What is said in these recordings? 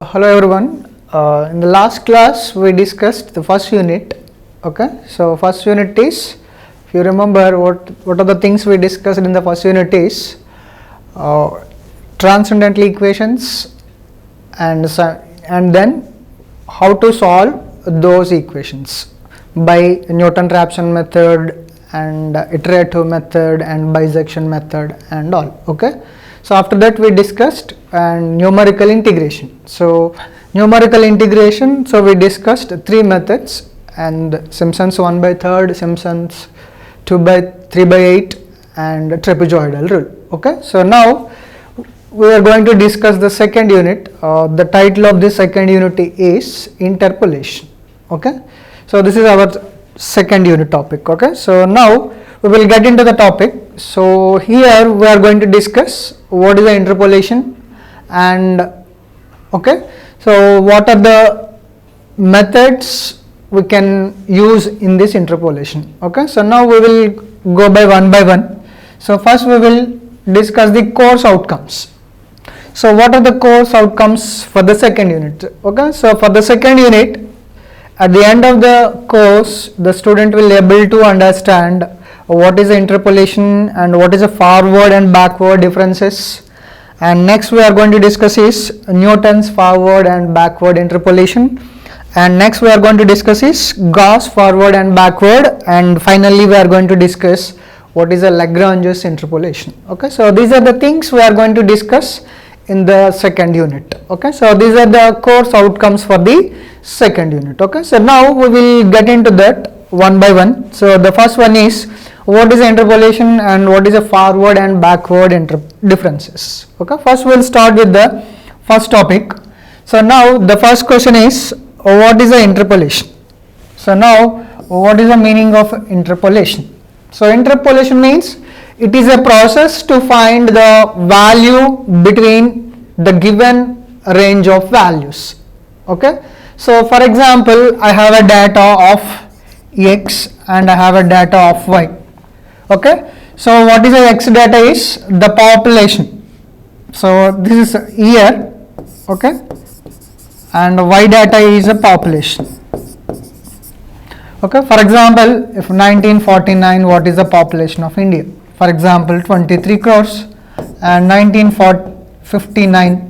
Hello everyone. In the last class we discussed the first unit. Okay, so first unit is, if you remember, what are the things we discussed in the first unit is transcendental equations and then how to solve those equations by Newton-Raphson method and iterative method and bisection method and all. Okay, so after that we discussed numerical integration. So numerical integration, so we discussed three methods, and Simpson's 1/3, Simpson's 3/8 and trapezoidal rule. Okay, so now we are going to discuss the second unit. The title of this second unit is interpolation. Okay, so this is our second unit topic. Okay, so now we will get into the topic. So here we are going to discuss what is the interpolation, and okay, so what are the methods we can use in this interpolation. Okay, so now we will go by one. So first we will discuss the course outcomes. So what are the course outcomes for the second unit? Okay, so for the second unit, at the end of the course, the student will be able to understand what is the interpolation and what is the forward and backward differences. And next we are going to discuss is Newton's forward and backward interpolation. And next we are going to discuss is Gauss forward and backward. And finally we are going to discuss what is a Lagrange's interpolation. Okay, so these are the things we are going to discuss in the second unit. Okay, so these are the course outcomes for the second unit. Okay, so now we will get into that one by one. So the first one is, what is interpolation and what is a forward and backward differences. Okay, first we will start with the first topic. So now the first question is, what is the interpolation? So now what is the meaning of interpolation? So interpolation means it is a process to find the value between the given range of values. Okay, so for example, I have a data of x and I have a data of y. Okay, so what is the x data is the population. So this is year. Okay, and y data is a population. Okay, for example, if 1949, what is the population of India? For example, 23 crores. And 1959,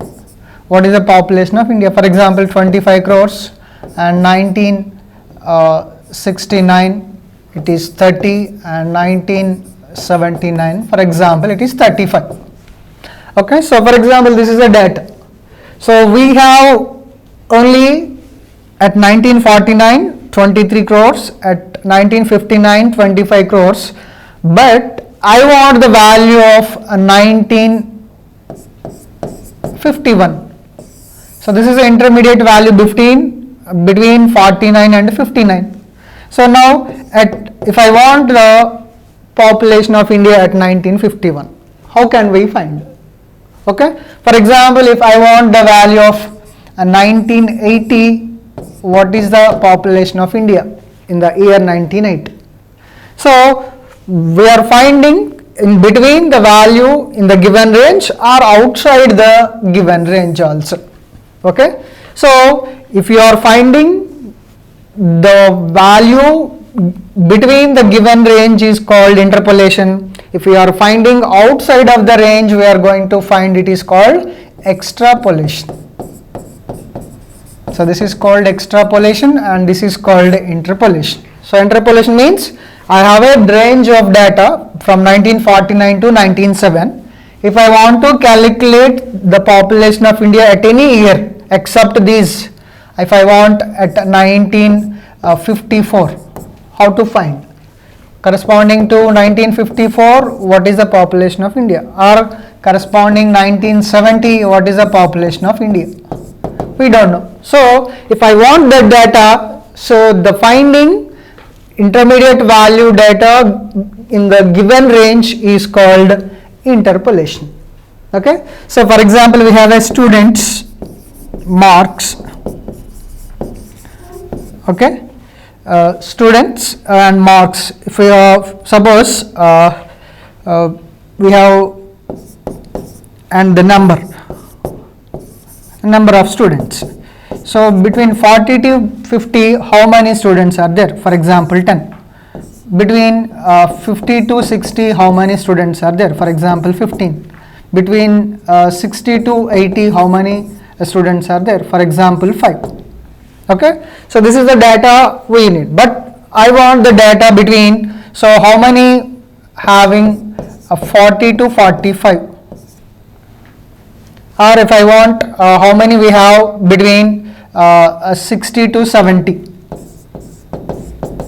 what is the population of India? For example, 25 crores. And 1969, it is 30, and 1979, for example, it is 35. Okay, so for example, this is the data. So we have only at 1949 23 crores, at 1959 25 crores, but I want the value of 1951. So this is the intermediate value between 49 and 59. So now if I want the population of India at 1951, how can we find? Okay, for example, if I want the value of 1980, what is the population of India in the year 1980? So we are finding in between the value in the given range or outside the given range also. Okay, so if you are finding the value between the given range is called interpolation. If we are finding outside of the range, we are going to find it is called extrapolation. So this is called extrapolation and this is called interpolation. So interpolation means I have a range of data from 1949 to 1907. If I want to calculate the population of India at any year except these, if I want at 1954, how to find? Corresponding to 1954, what is the population of India? Or corresponding 1970, what is the population of India? We don't know. So if I want that data, so the finding intermediate value data in the given range is called interpolation. Okay, so for example, we have a student's marks. Okay, students and marks. If we suppose we have, and the number of students. So between 40 to 50, how many students are there? For example, 10. Between 50 to 60, how many students are there? For example, 15. Between 60 to 80, how many students are there? For example, 5. Okay, so this is the data we need, but I want the data between, so how many having 40 to 45, or if I want how many we have between 60 to 70,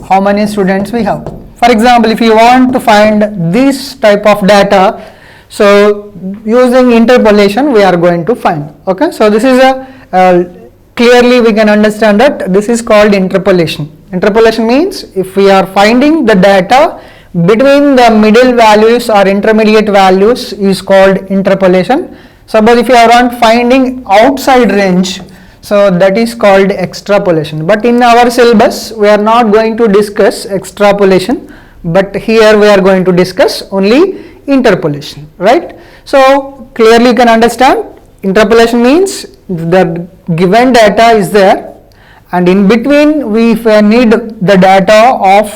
how many students we have. For example, if you want to find this type of data, so using interpolation we are going to find. Okay, so this is a clearly we can understand that this is called interpolation. Interpolation means if we are finding the data between the middle values or intermediate values is called interpolation. Suppose if you are not finding outside range, so that is called extrapolation. But in our syllabus we are not going to discuss extrapolation, but here we are going to discuss only interpolation, right? So clearly you can understand interpolation means the given data is there, and in between we need the data of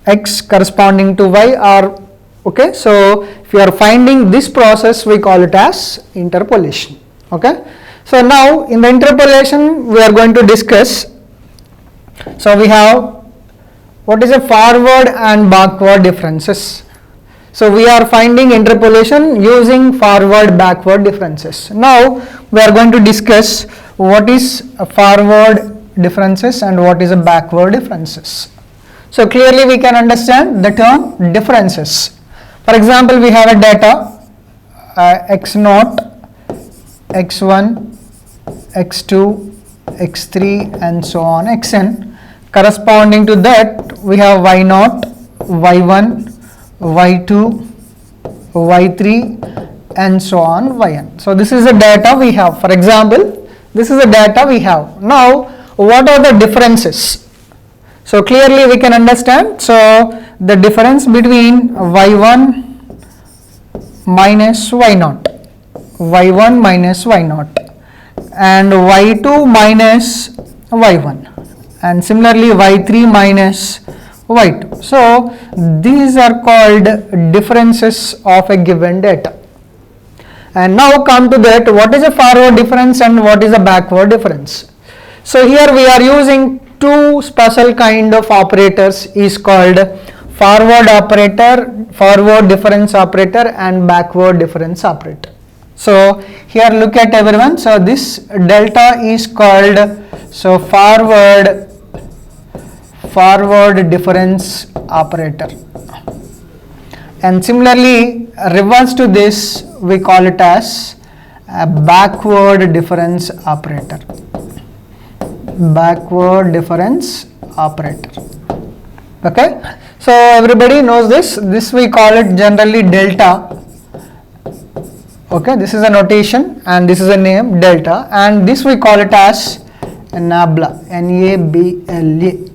x corresponding to y, or okay, so if you are finding this process we call it as interpolation. Okay, so now in the interpolation we are going to discuss, so we have what is a forward and backward differences. So we are finding interpolation using forward backward differences. Now we are going to discuss what is a forward differences and what is a backward differences. So clearly we can understand the term differences. For example, we have a data x0, x1, x2, x3 and so on xn. Corresponding to that we have y0, y1, y2, y3 and so on yn. So this is the data we have. For example, this is the data we have. Now what are the differences? So clearly we can understand, so the difference between y1 minus y0, y1 minus y0 and y2 minus y1, and similarly y3 minus y2. So these are called differences of a given data. And now come to that, what is a forward difference and what is a backward difference? So here we are using two special kind of operators is called forward operator, forward difference operator and backward difference operator. So here look at everyone, so this delta is called so forward difference operator, and similarly reverse to this we call it as a backward difference operator. Backward difference operator. Okay, so everybody knows this we call it generally delta. Okay, this is a notation and this is a name delta, and this we call it as nabla, N-A-B-L-A.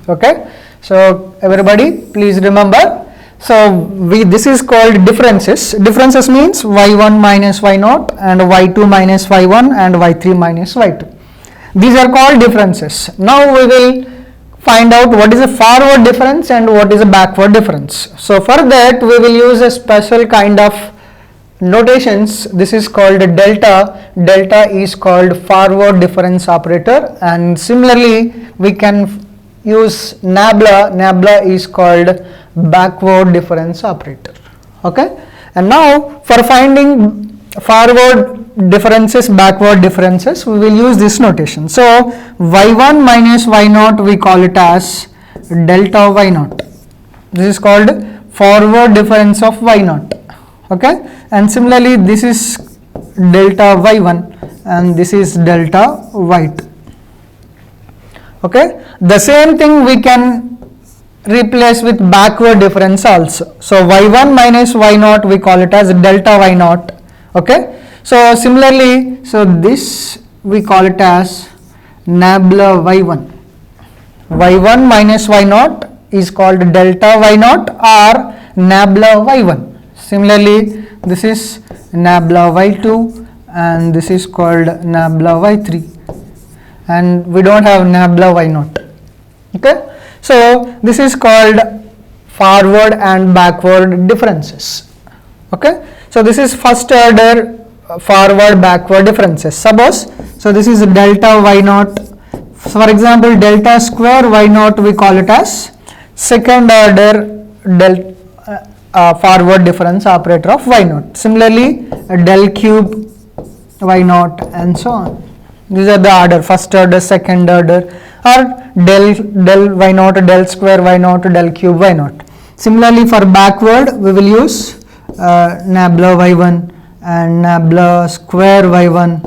Okay, so everybody please remember, so this is called differences. Differences means y1 minus y0 and y2 minus y1 and y3 minus y2. These are called differences. Now we will find out what is a forward difference and what is a backward difference. So for that we will use a special kind of notations. This is called delta. Delta is called forward difference operator, and similarly we can use nabla. Nabla is called backward difference operator. Okay, and now for finding forward differences, backward differences, we will use this notation. So y1 minus y0 we call it as delta y0. This is called forward difference of y0. Okay, and similarly this is delta y1 and this is delta y2. Okay, the same thing we can replace with backward difference also. So y1 minus y0 we call it as delta y0. Okay, so similarly, so this we call it as nabla y1. y1 minus y0 is called delta y0 or nabla y1. Similarly, this is nabla y2 and this is called nabla y3, and we don't have nabla y0. Okay, so this is called forward and backward differences. Okay, so this is first order forward backward differences. Suppose, so this is delta y0. So for example, delta square y0 we call it as second order forward difference operator of y0. Similarly, del cube y0 and so on. These are the order, first order, second order, or del y0, del square y0, del cube y0. Similarly, for backward we will use nabla y1 and nabla square y1,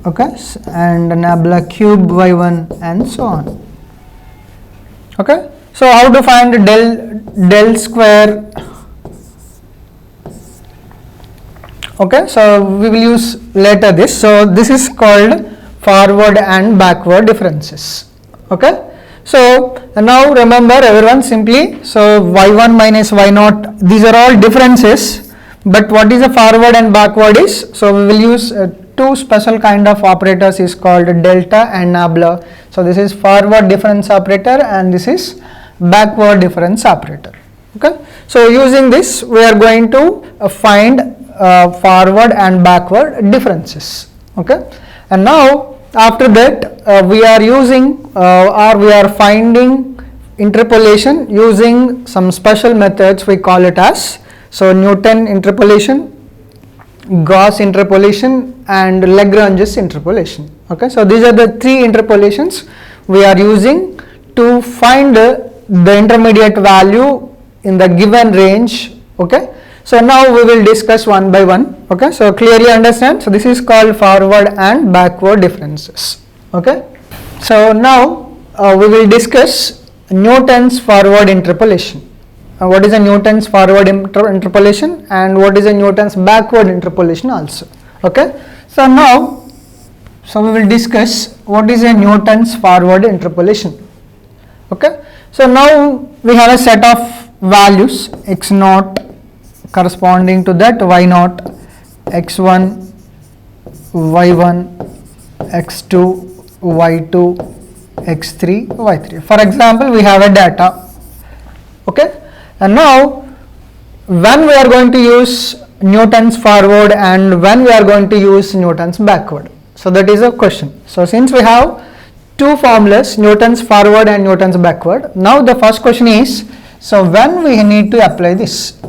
okay, and nabla cube y1 and so on. Okay, so how to find del square? Okay, so we will use later this. So this is called forward and backward differences. Okay, so now remember everyone simply, so y1 minus y0, these are all differences, but what is a forward and backward is, so we will use two special kind of operators is called delta and nabla. So this is forward difference operator and this is backward difference operator. Okay, so using this we are going to find forward and backward differences. Okay, and now after that we are using or we are finding interpolation using some special methods. We call it as, so Newton interpolation, Gauss interpolation and Lagrange's interpolation. Okay, so these are the three interpolations we are using to find the intermediate value in the given range. Okay, so now we will discuss one by one. Okay, so clearly understand, so this is called forward and backward differences. Okay, so now we will discuss Newton's forward interpolation. What is a Newton's forward interpolation and what is a Newton's backward interpolation also. Okay, so now, so we will discuss what is a Newton's forward interpolation. Okay, so now we have a set of values x0 corresponding to that y0, x1, y1, x2, y2, x3, y3. For example, we have a data. Okay, and now when we are going to use Newton's forward and when we are going to use Newton's backward, so that is a question. So since we have two formulas, Newton's forward and Newton's backward, now the first question is, so when we need to apply this.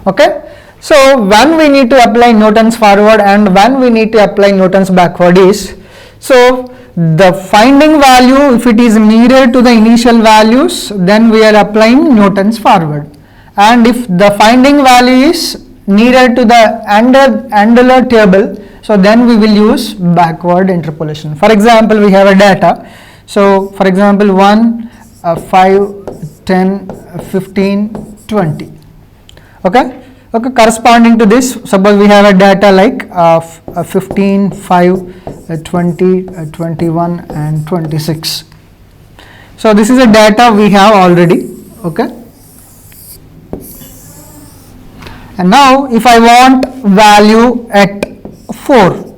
Okay, so when we need to apply Newton's forward and when we need to apply Newton's backward is, so the finding value, if it is nearer to the initial values, then we are applying Newton's forward, and if the finding value is nearer to the annular table, so then we will use backward interpolation. For example, we have a data, so for example 1, 5, 10, 15, 20. Okay, corresponding to this, suppose we have a data like 15, 5, 20, 21 and 26. So this is a data we have already. Okay, and now if I want value at 4,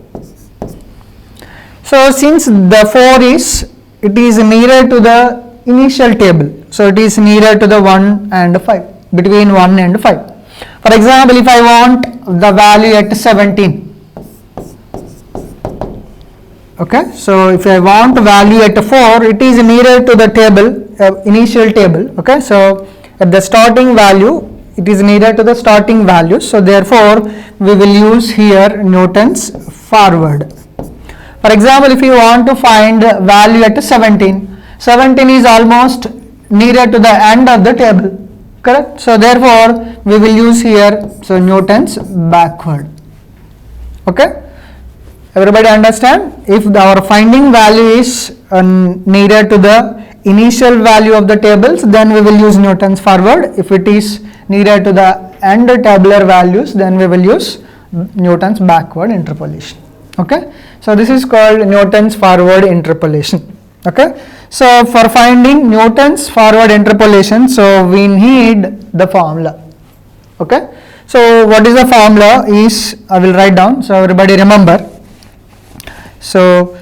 so since the 4 is, it is nearer to the initial table, so it is nearer to the 1 and 5, between 1 and 5. For example, if I want the value at 17, okay, so if I want value at 4, it is nearer to the table, initial table. Okay, so at the starting value, it is nearer to the starting value, so therefore we will use here Newton's forward. For example, if you want to find value at 17, 17 is almost nearer to the end of the table, correct? So therefore we will use here, so Newton's backward. Okay, everybody understand? If our finding value is nearer to the initial value of the tables, then we will use Newton's forward. If it is nearer to the end tabular values, then we will use Newton's backward interpolation. Okay, so this is called Newton's forward interpolation. Okay, so for finding Newton's forward interpolation, so we need the formula. Okay, so what is the formula is, I will write down, so everybody remember. So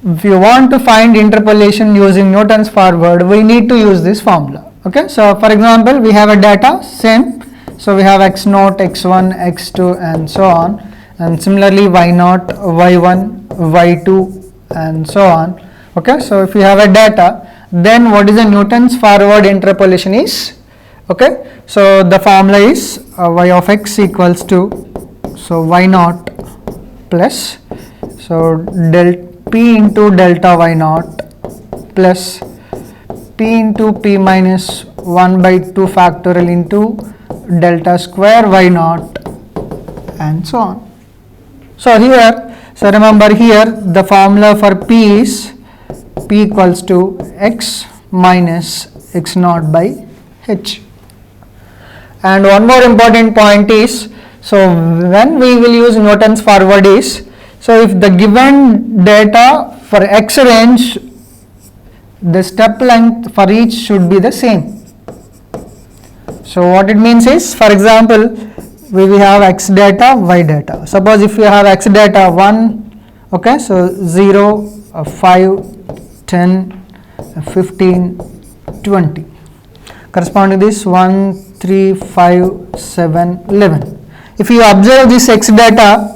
if you want to find interpolation using Newton's forward, we need to use this formula. Okay, so for example, we have a data same, so we have x naught, x1, x2 and so on, and similarly y naught, y1, y2 and so on. Okay, so if you have a data, then what is the Newton's forward interpolation is? Okay, so the formula is y of x equals to, so y naught plus, so del p into delta y naught plus p into p minus 1 by 2 factorial into delta square y naught and so on. So here, so remember here the formula for p is p equals to x minus x naught by h. And one more important point is, so when we will use Newton's forward is, so if the given data for x range, the step length for each should be the same. So what it means is, for example, we will have x data, y data. Suppose if you have x data 1, okay, so 0, 5, 10, 15, 20. Corresponding to this 1, 3, 5, 7, 11. If you observe this x data,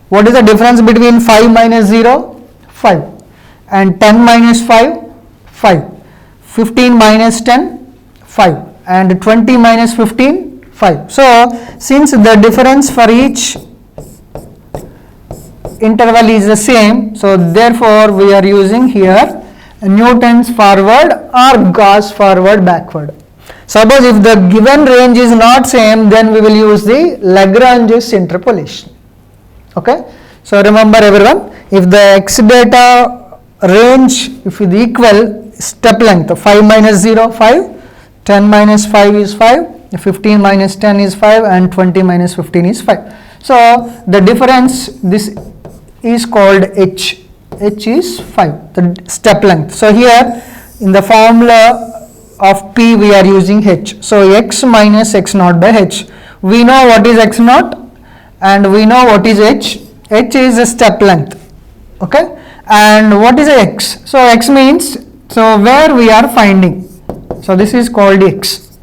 what is the difference between 5 minus 0? 5. And 10 minus 5? 5. 15 minus 10? 5. And 20 minus 15? 5. So, since the difference for each interval is the same, so therefore we are using here Newton's forward or Gauss forward backward. Suppose if the given range is not same, then we will use the Lagrange's interpolation. Okay, so remember everyone, if the x data range, if is equal step length, 5 minus 0, 5, 10 minus 5 is 5, 15 minus 10 is 5 and 20 minus 15 is 5. So the difference, this is called h. H is 5, the step length. So here in the formula of p we are using h. So x minus x naught by h. We know what is x naught and we know what is h. H is a step length. Okay, and what is x? So x means, so where we are finding. So this is called x,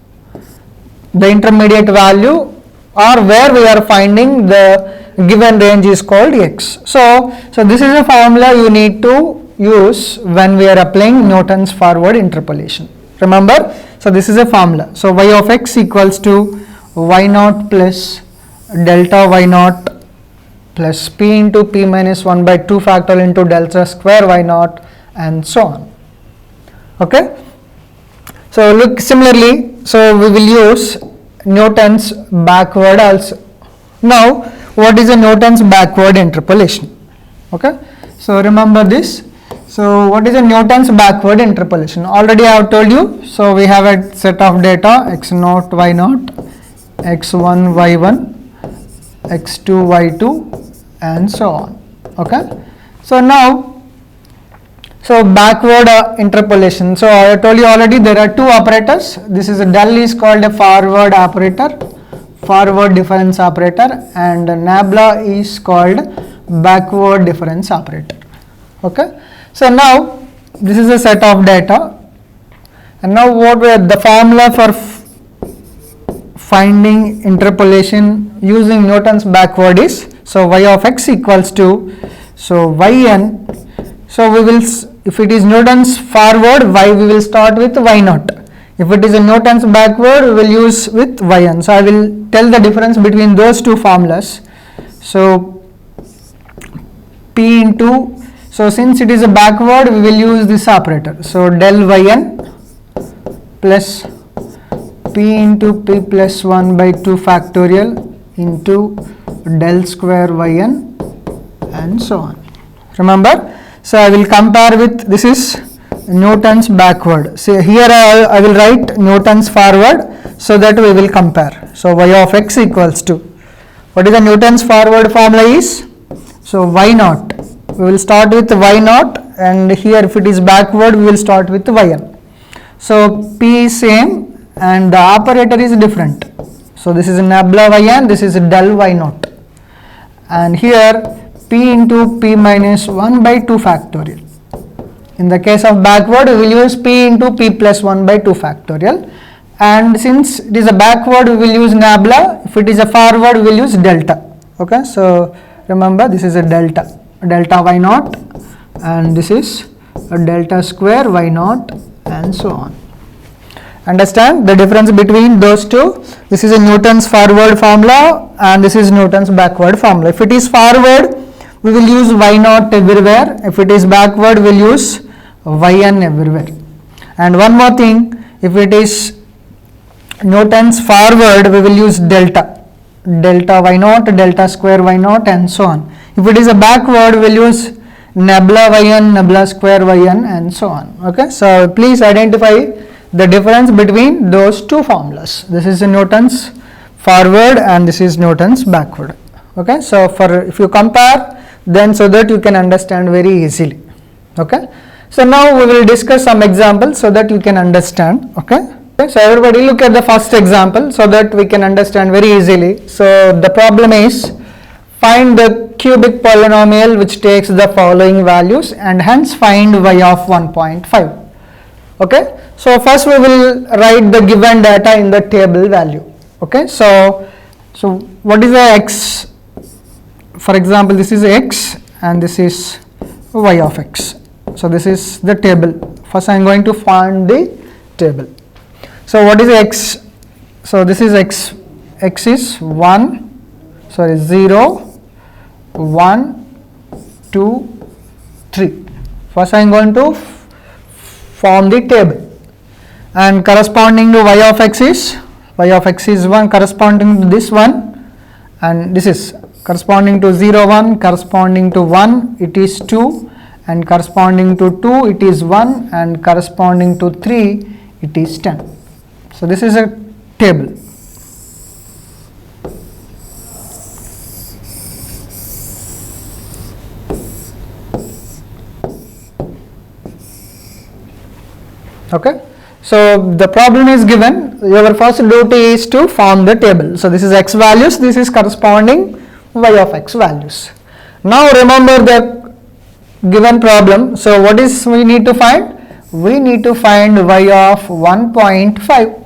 the intermediate value, or where we are finding the given range is called x. So this is a formula you need to use when we are applying Newton's forward interpolation. Remember, so this is a formula. So y of x equals to y naught plus delta y naught plus p into p minus 1 by 2 factorial into delta square y naught and so on. Okay. So look similarly, so we will use Newton's backward also. Now what is a Newton's backward interpolation? Okay, so remember this. So what is a Newton's backward interpolation? Already I have told you. So we have a set of data x naught, y naught, x1, y1, x2, y2 and so on. Okay, so now, so backward interpolation. So I told you already there are two operators. This is a del is called a forward operator, forward difference operator, and nabla is called backward difference operator. Okay, so now this is a set of data, and now what we the formula for finding interpolation using Newton's backward is, so y of x equals to, so yn, so we will, if it is Newton's forward, y we will start with y naught. If it is a Newton's backward, we will use with yn. So I will tell the difference between those two formulas. So p into, so since it is a backward, we will use this operator. So del yn plus p into p plus 1 by 2 factorial into del square yn and so on. Remember, so I will compare with, this is Newton's backward. So here I will write Newton's forward so that we will compare. So y of x equals to, what is the Newton's forward formula is? So y naught we will start with y naught, and here if it is backward we will start with yn. So P is same and the operator is different. So this is nabla yn, this is del y naught, and here P into P minus 1 by 2 factorial. In the case of backward, we will use P into P plus 1 by 2 factorial, and since it is a backward, we will use nabla. If it is a forward, we will use delta. Okay, so remember this is a delta y naught, and this is a delta square y naught, and so on. Understand the difference between those two? This is a Newton's forward formula and this is Newton's backward formula. If it is forward, we will use y naught everywhere. If it is backward, we will use yn everywhere. And one more thing, if it is Newton's forward, we will use delta y naught, delta square y naught, and so on. If it is a backward, we will use nabla yn, nabla square yn, and so on. Okay, so please identify the difference between those two formulas. This is Newton's forward and this is Newton's backward. Okay, so if you compare, then so that you can understand very easily. Okay, so now we will discuss some examples so that you can understand. Okay, so everybody look at the first example so that we can understand very easily. So the problem is, find the cubic polynomial which takes the following values and hence find y of 1.5. Okay, so first we will write the given data in the table value. Okay, so what is the x? For example, this is x and this is y of x. So this is the table. First I am going to find the table. So what is x? So this is x. X is 0, 1, 2, 3. First I am going to form the table, and corresponding to y of x is 1 corresponding to this one, and this is corresponding to 0, 1, corresponding to 1 it is 2, and corresponding to 2 it is 1, and corresponding to 3 it is 10. So this is a table. Okay, so the problem is given. Your first duty is to form the table. So this is x values, this is corresponding y of x values. Now remember the given problem. So what is we need to find? We need to find y of 1.5.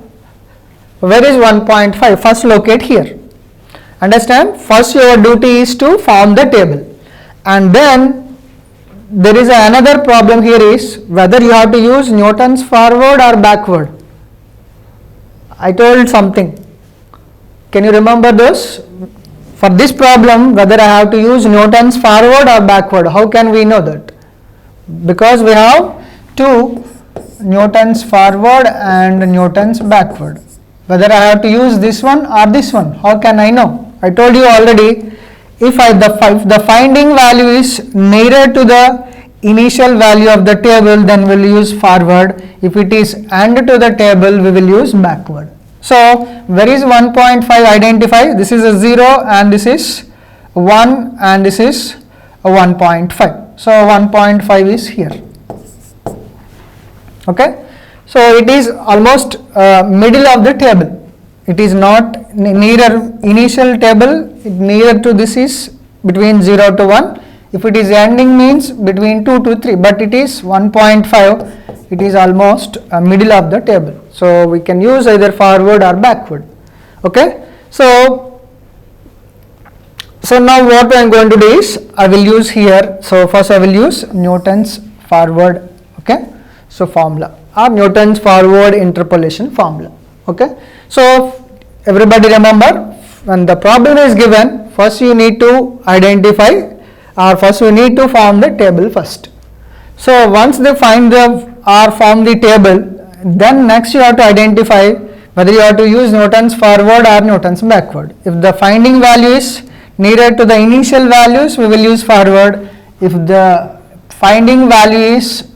Where is 1.5? First locate here. Understand? First your duty is to form the table, and then there is another problem here is whether you have to use Newton's forward or backward. I told something. Can you remember those? For this problem, whether I have to use Newton's forward or backward, how can we know that? Because we have two, Newton's forward and Newton's backward. Whether I have to use this one or this one, how can I know? I told you already, if the finding value is nearer to the initial value of the table, then we will use forward. If it is and to the table, we will use backward. So where is 1.5? Identify. This is a 0 and this is 1 and this is a 1.5. So 1.5 is here. Okay. So it is almost middle of the table. It is not nearer initial table, nearer to this is between 0 to 1. If it is ending means between 2 to 3, but it is 1.5, it is almost middle of the table. So we can use either forward or backward. Okay. So now what I am going to do is I will use here. So first I will use Newton's forward. Okay. So formula or Newton's forward interpolation formula. Okay. So everybody remember, when the problem is given, first you need to identify or first you need to form the table first. So once they find the or form the table, then next you have to identify whether you have to use Newton's forward or Newton's backward. If the finding value is nearer to the initial values, we will use forward. If the finding value is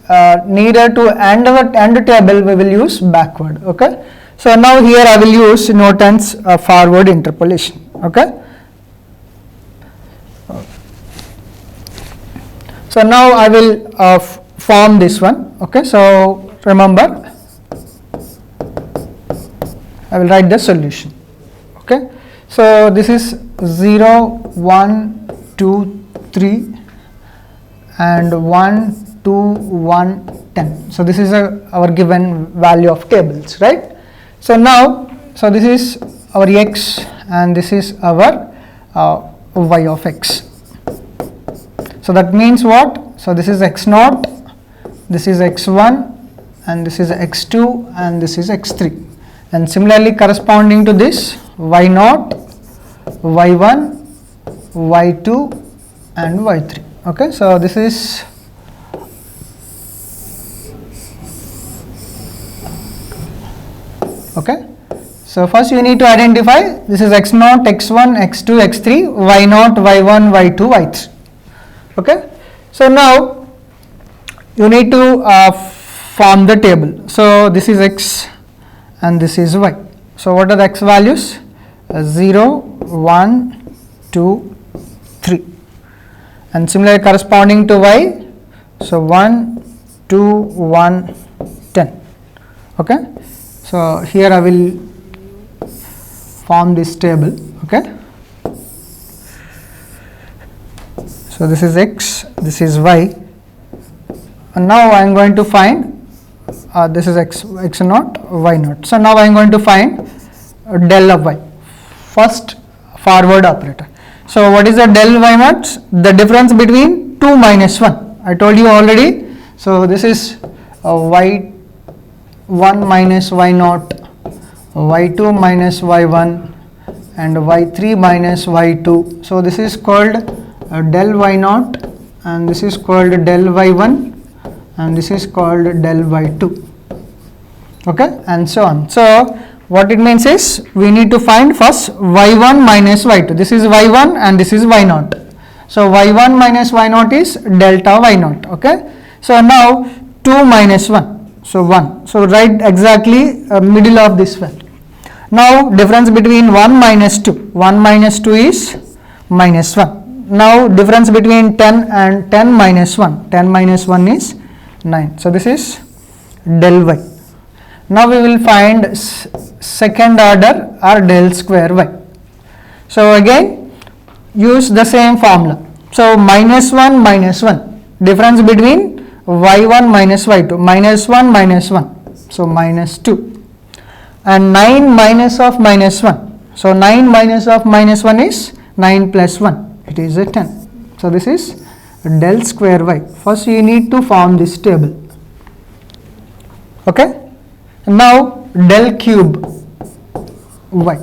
nearer to end table, we will use backward. Okay. So now here I will use Newton's forward interpolation. Okay. So now I will form this one. Okay, so remember, I will write the solution. Okay, so this is 0, 1, 2, 3 and 1, 2, 1, 10. So this is our given value of tables, right? So now, so this is our x and this is our y of x. So that means what? So this is x0, this is x1 and this is x2 and this is x3. And similarly corresponding to this, y0, y1, y2 and y3. Okay, so this is okay. So first you need to identify this is x0, x1, x2, x3, y0, y1, y2, y3. Okay, so now you need to form the table. So this is x and this is y. So what are the x values? 0, 1, 2, 3. And similarly corresponding to y, so 1, 2, 1, 10. Okay, so here I will form this table. Okay, so this is x, this is y, and now I am going to find this is x0, y0. So now I am going to find del of y. First, forward operator. So what is the del y naught? The difference between 2 minus 1. I told you already. So this is y1 minus y0, y2 minus y1 and y3 minus y2. So this is called del y0 and this is called del y1 and this is called del y2. Okay, and so on. So what it means is we need to find first y1 minus y2. This is y1 and this is y0. So y1 minus y0 is delta y0. Okay, so now 2 minus 1, so 1. So write exactly middle of this value. Now difference between 1 minus 2. 1 minus 2 is minus 1. Now difference between 10 and 10 minus 1. 10 minus 1 is 9. So this is del y. Now we will find second order or del square y. So again use the same formula. So minus 1 minus 1, difference between y1 minus y2, minus 1 minus 1, so minus 2, and 9 minus of minus 1. So 9 minus of minus 1 is 9 plus 1, it is a 10. So this is del square y. First you need to form this table. Okay. Now del cube y,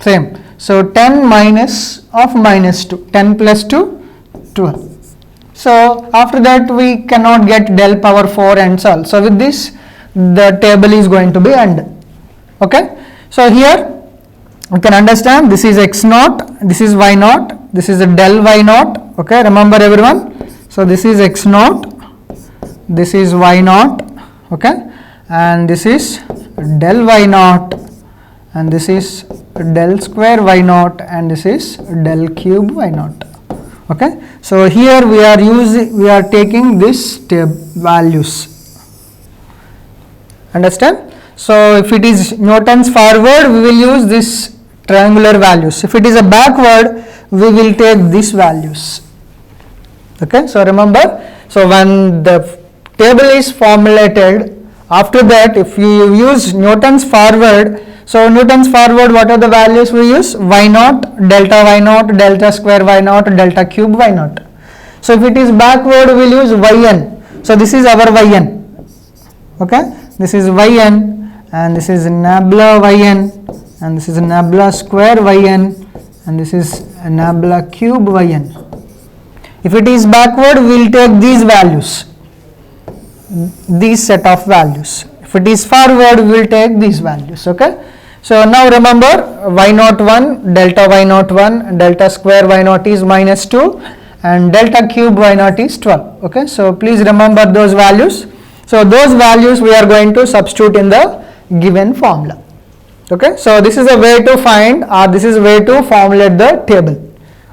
same. So 10 minus of minus 2, 10 plus 2, 12. So after that we cannot get del power 4 and solve. So with this the table is going to be ended. Okay. So here you can understand this is x0, this is y0, this is a del y0. Okay, remember everyone. So this is x0, this is y0. Okay, and this is del y0 and this is del square y0 and this is del cube y0. Okay, so here we are taking this values. Understand? So if it is Newton's forward, we will use this triangular values. If it is a backward, we will take these values. Okay, so remember, so when the table is formulated, after that if you use Newton's forward, so Newton's forward, what are the values we use? y0, delta y0, delta square y0, delta cube y0. So if it is backward, we will use yn. So this is our yn. Okay, this is yn and this is nabla yn and this is nabla square yn and this is nabla cube yn. If it is backward, we will take these values, these set of values. If it is forward, we will take these values. Okay, so now remember y01, delta y01, delta square y0 is minus 2 and delta cube y0 is 12. Okay, so please remember those values. So those values we are going to substitute in the given formula. Okay, so this is a way to find, or this is a way to formulate the table.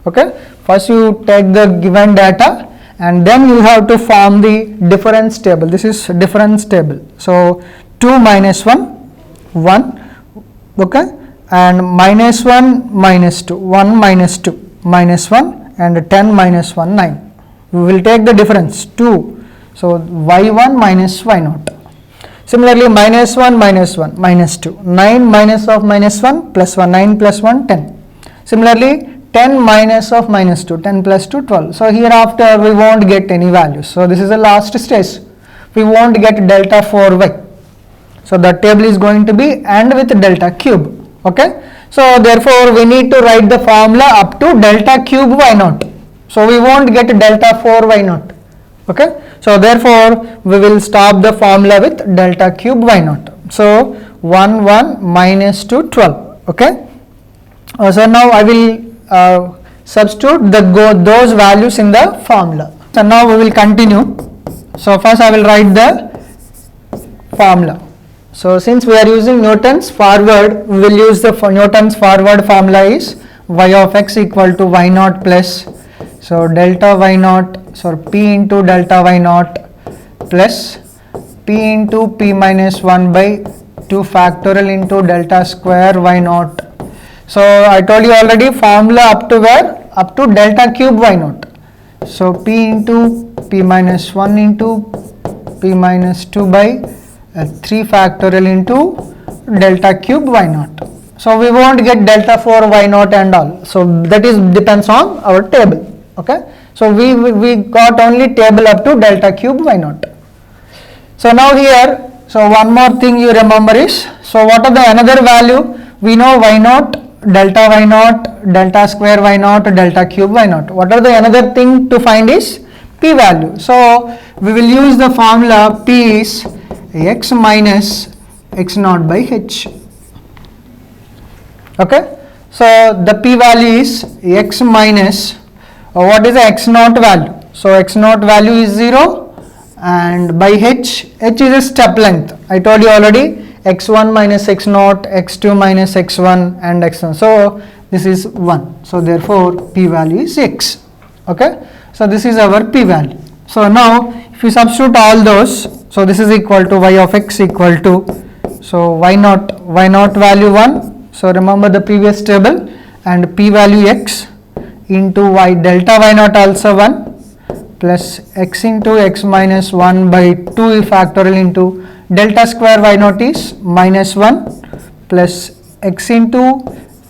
Okay, first you take the given data and then you have to form the difference table. This is difference table. So 2 minus 1, 1, okay, and minus 1 minus 2, 1 minus 2 minus 1, and 10 minus 1, 9. We will take the difference 2, so y1 minus y0. Similarly, minus 1 minus 1 minus 2, 9 minus of minus 1 plus 1, 9 plus 1, 10. Similarly, 10 minus of minus 2, 10 plus 2, 12. So hereafter we won't get any values. So this is the last stage. We won't get delta 4y. So the table is going to be and with delta cube. Okay. So therefore we need to write the formula up to delta cube y0. So we won't get delta 4 y0. Okay. So therefore we will stop the formula with delta cube y0. So 1, 1 minus 2, 12. Okay. So now I will substitute those values in the formula. So now we will continue. So first I will write the formula. So since we are using Newton's forward, we will use the Newton's forward formula is y of x equal to y0 plus, so delta y0, so p into delta y0 plus p into p minus 1 by 2 factorial into delta square y0. So I told you already formula up to where? Up to delta cube y0. So p into p minus 1 into p minus 2 by 3 factorial into delta cube y0. So we won't get delta 4 y0 and all. So that is depends on our table. Okay. So we got only table up to delta cube y0. So now here, so one more thing you remember is, so what are the another value? We know y0, delta y0, delta square y0, delta cube y0. What are the another thing to find is p value. So we will use the formula p is x minus x0 by h. Okay. So the p value is x minus, what is the x0 value? So x0 value is 0 and by h is a step length. I told you already, x1 minus x0, x2 minus x1 and x1. So this is 1. So therefore p value is x. Okay. So this is our p value. So now if you substitute all those, so this is equal to y of x equal to, so y0 value 1. So remember the previous table, and p value x into y delta y0 also 1 plus x into x minus 1 by 2 factorial into delta square y0 is minus 1 plus x into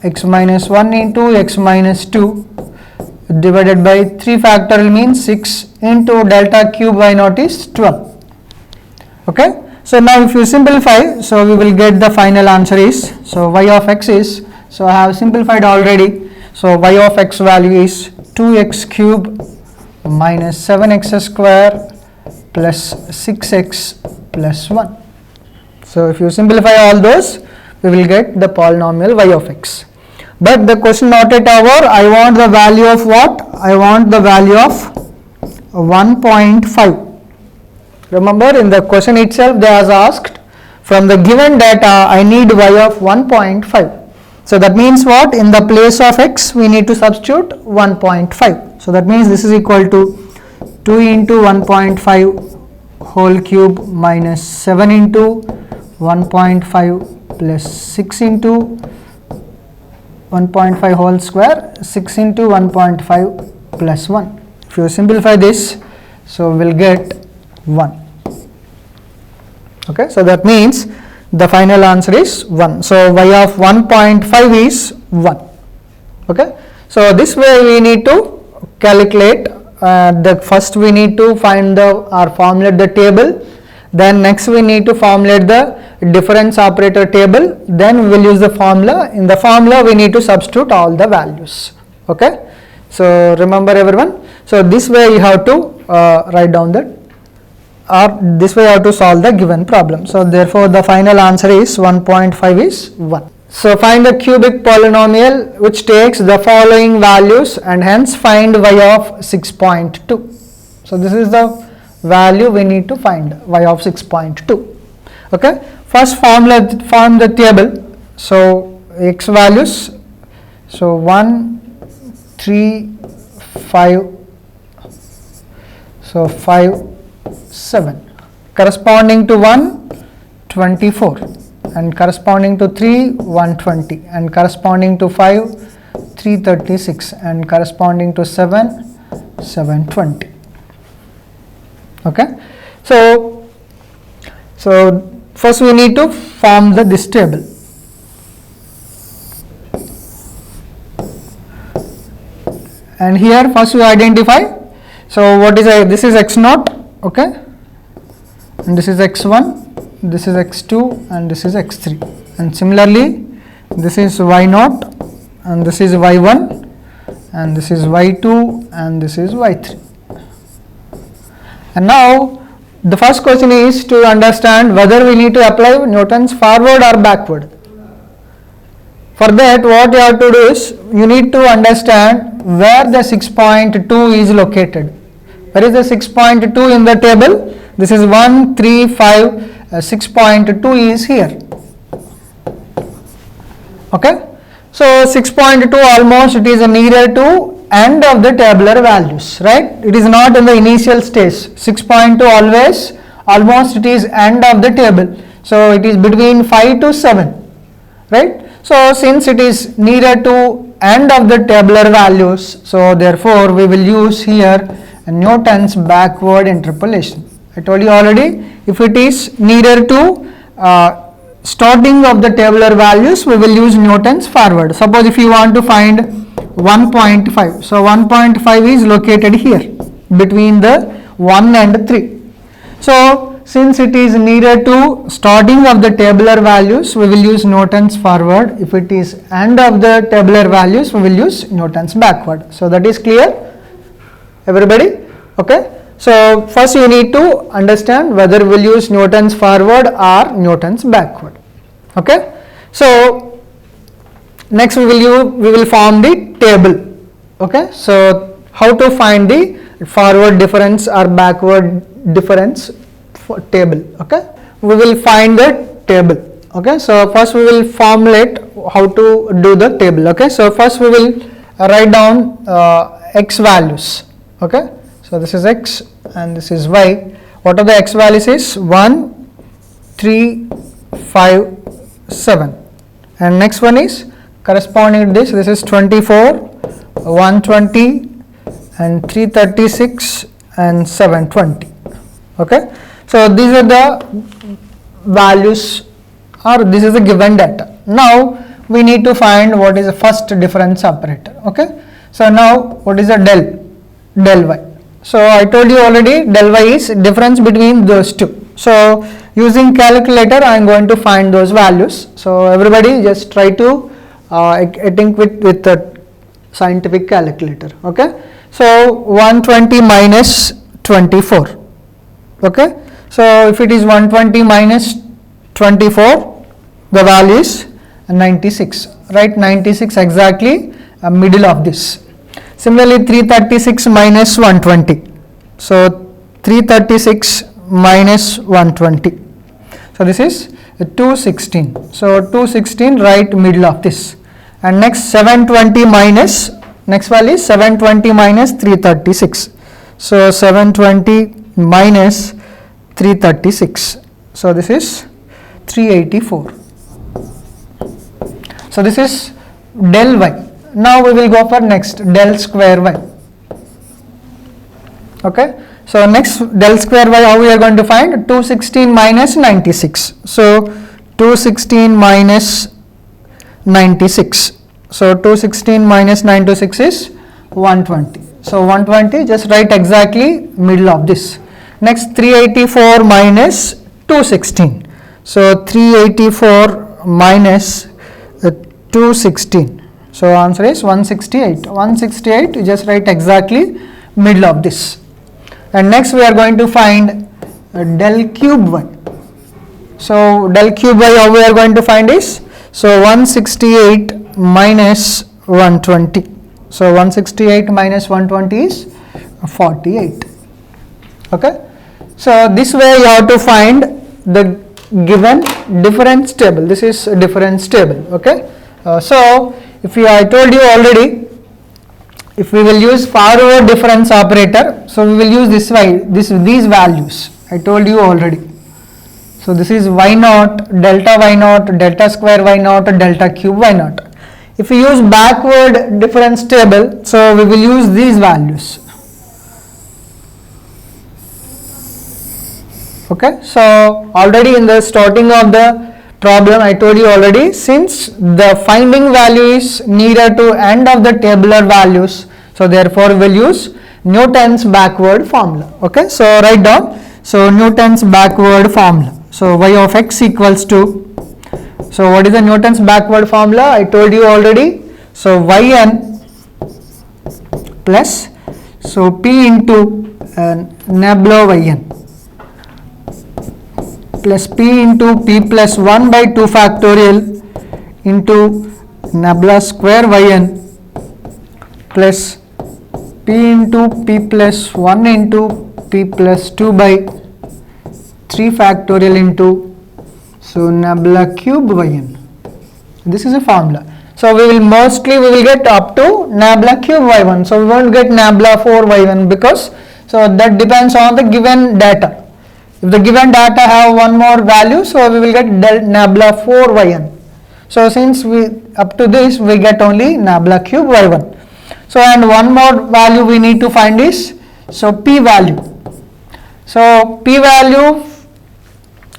x minus 1 into x minus 2 divided by 3 factorial means 6 into delta cube y0 is 12. Okay. So now if you simplify, so we will get the final answer is, so y of x is, so I have simplified already. So y of x value is 2x cube minus 7x square plus 6x plus 1. So if you simplify all those, we will get the polynomial y of x. But the question not yet over, I want the value of what? I want the value of 1.5. Remember in the question itself they has asked, from the given data I need y of 1.5. So that means what? In the place of x we need to substitute 1.5. So that means this is equal to 2 into 1.5 whole cube minus 7 into 1.5 plus 6 into 1.5 whole square, 6 into 1.5 plus 1. If you simplify this, so we will get 1. Okay, so that means the final answer is 1. So y of 1.5 is 1. Okay, so this way we need to calculate, the first we need to find or formulate the table, then next we need to formulate the difference operator table, then we will use the formula. In the formula we need to substitute all the values. Okay, so remember everyone, so this way you have to write down that, or this way you have to solve the given problem. So therefore the final answer is 1.5 is 1. So find the cubic polynomial which takes the following values and hence find y of 6.2. So this is the value we need to find, y of 6.2. Okay, first form the table. So x values, so 1, 3, 5, so 5, 7. Corresponding to 1, 24, and corresponding to 3, 120, and corresponding to 5, 336, and corresponding to 7, 720. Okay. So first we need to form this table. And here first we identify. So what is this is x0, okay, and this is x1, this is x2, and this is x3, and similarly this is y0, and this is y1, and this is y2, and this is y3. And now the first question is to understand whether we need to apply Newton's forward or backward. For that, what you have to do is you need to understand where the 6.2 is located. Where is the 6.2 in the table? This is 1, 3, 5, 6.2 is here. Okay. So 6.2 almost it is nearer to end of the tabular values, right? It is not in the initial stage. 6.2 always almost it is end of the table. So it is between 5 to 7, right? So since it is nearer to end of the tabular values, so therefore we will use here Newton's backward interpolation. I told you already, if it is nearer to starting of the tabular values, we will use Newton's forward. Suppose if you want to find 1.5, so 1.5 is located here between the 1 and 3. So since it is nearer to starting of the tabular values, we will use Newton's forward. If it is end of the tabular values, we will use Newton's backward. So that is clear, everybody? Okay. So first you need to understand whether we will use Newton's forward or Newton's backward. Okay. So next we will form the table. Okay. So how to find the forward difference or backward difference for table? Okay. We will find the table. Okay. So first we will formulate how to do the table. Okay. So first we will write down x values. Okay. So this is x and this is y. What are the x values is 1, 3, 5, 7. And next one is corresponding to this. This is 24, 120, and 336 and 720. Okay. So these are the values, or this is the given data. Now we need to find what is the first difference operator. Okay. So now what is the del y? So I told you already del y is difference between those two. So using calculator I am going to find those values. So everybody just try to think with the scientific calculator. Okay. So 120 minus 24. Okay. So if it is 120 minus 24, the value is 96. Right, 96 exactly middle of this. Similarly 336 minus 120. So 336 minus 120. So this is 216. So 216 right middle of this. And next 720 minus, next value is 720 minus 336. So 720 minus 336. So this is 384. So this is del y. Now we will go for next del square y. Okay. So next del square y, how we are going to find? 216 minus 96. So 216 minus 96. So 216 minus 96 is 120. So 120, just write exactly middle of this. Next 384 minus 216. So 384 minus 216. So answer is 168. 168, you just write exactly middle of this. And next we are going to find del cube y. So del cube y, how we are going to find is, so 168 minus 120. So 168 minus 120 is 48. Okay. So this way you have to find the given difference table. This is a difference table. Okay. So if I told you already, if we will use forward difference operator, so we will use these values. I told you already. So this is y naught, delta square y naught, delta cube y naught. If we use backward difference table, so we will use these values. Okay, so already in the starting of the problem I told you already, since the finding value is nearer to end of the tabular values, so therefore we will use Newton's backward formula. Okay, so write down, so Newton's backward formula. So y of x equals to, so what is the Newton's backward formula? I told you already. So yn plus, so p into nabla yn plus p into p plus 1 by 2 factorial into nabla square yn plus p into p plus 1 into p plus 2 by 3 factorial into, so nabla cube yn. This is a formula. So we will get up to nabla cube y1. So we won't get nabla 4 y1 because, so that depends on the given data. If the given data have one more value, so we will get nabla 4 yn. So since we up to this we get only nabla cube y1. So and one more value we need to find is, so p value. So p value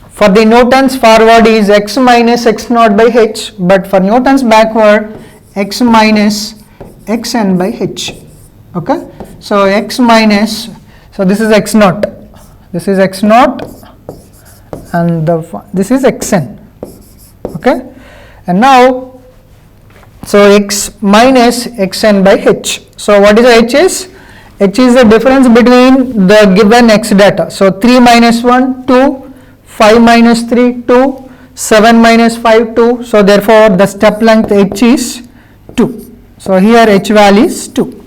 for the Newton's forward is x minus x naught by h, but for Newton's backward x minus xn by h. Okay, so x minus, so this is x naught, this is x naught, and this is xn. Okay, and now, so x minus xn by h. So what is h is? H is the difference between the given x data. So 3 minus 1, 2, 5 minus 3, 2, 7 minus 5, 2. So therefore the step length h is 2. So here h value is 2.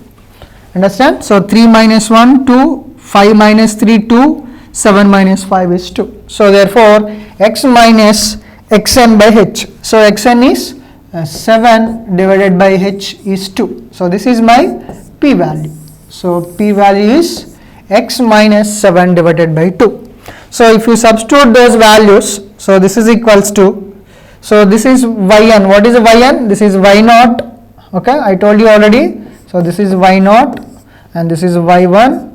Understand? So 3 minus 1, 2, 5 minus 3, 2, 7 minus 5 is 2. So therefore x minus xn by h. So xn is 7 divided by h is 2. So this is my p value. So p value is x minus 7 divided by 2. So if you substitute those values, so this is equals to, so this is yn. What is yn? This is y naught. Okay, I told you already. So this is y naught, and this is y1,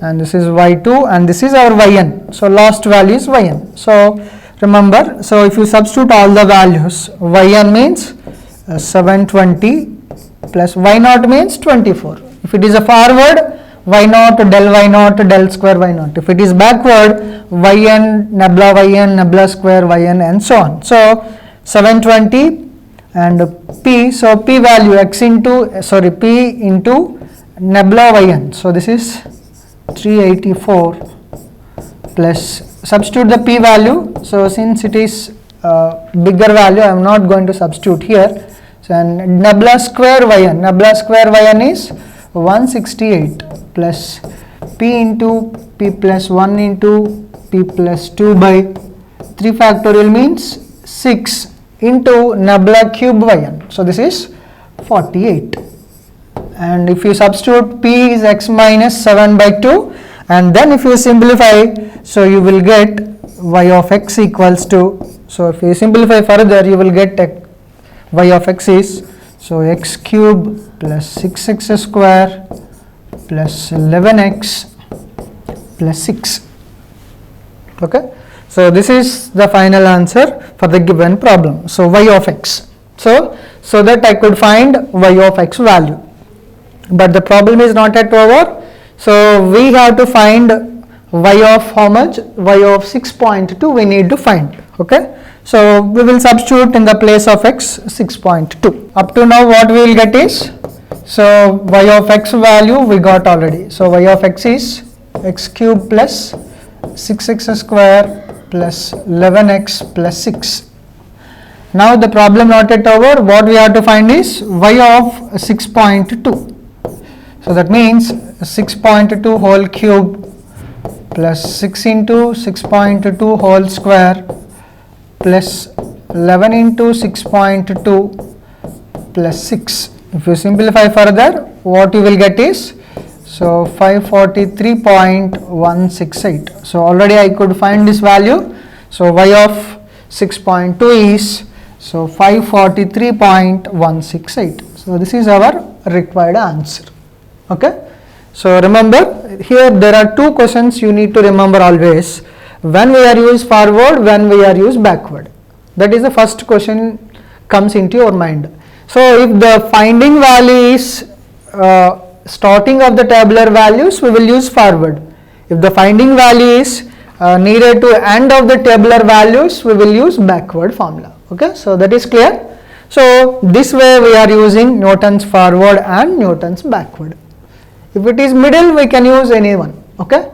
and this is y2, and this is our yn. So last value is yn. So remember, so if you substitute all the values, yn means 720 plus y naught means 24. If it is a forward, y naught del square y naught. If it is backward, yn nabla square yn, and so on. So 720 and p, so p value x into, p into nabla yn. So this is 384 plus, substitute the p value. So since it is bigger value, I am not going to substitute here. So and nabla square yn is 168 plus p into p plus 1 into p plus 2 by 3 factorial means 6 into nabla cube yn. So this is 48. And if you substitute p is x minus 7 by 2, and then if you simplify, so you will get y of x equals to, so if you simplify further, you will get y of x is, so x cube plus 6x square plus 11x plus 6. Okay, so this is the final answer for the given problem. So y of x. So that I could find y of x value, but the problem is not yet over. So we have to find y of how much? Y of 6.2 we need to find. Okay, so we will substitute in the place of x 6.2. Up to now what we will get is, so y of x value we got already. So y of x is x cube plus 6x square plus 11x plus 6. Now the problem not yet over. What we have to find is y of 6.2. So that means 6.2 whole cube plus 6 into 6.2 whole square plus 11 into 6.2 plus 6. If you simplify further, what you will get is, so 543.168. So already I could find this value. So y of 6.2 is, so 543.168. So this is our required answer. Okay. So remember, here there are two questions you need to remember always. When we are use forward, when we are use backward. That is the first question comes into your mind. So if the finding value is starting of the tabular values, we will use forward. If the finding value is needed to end of the tabular values, we will use backward formula. Okay, so that is clear. So this way we are using Newton's forward and Newton's backward. If it is middle, we can use any one. Okay,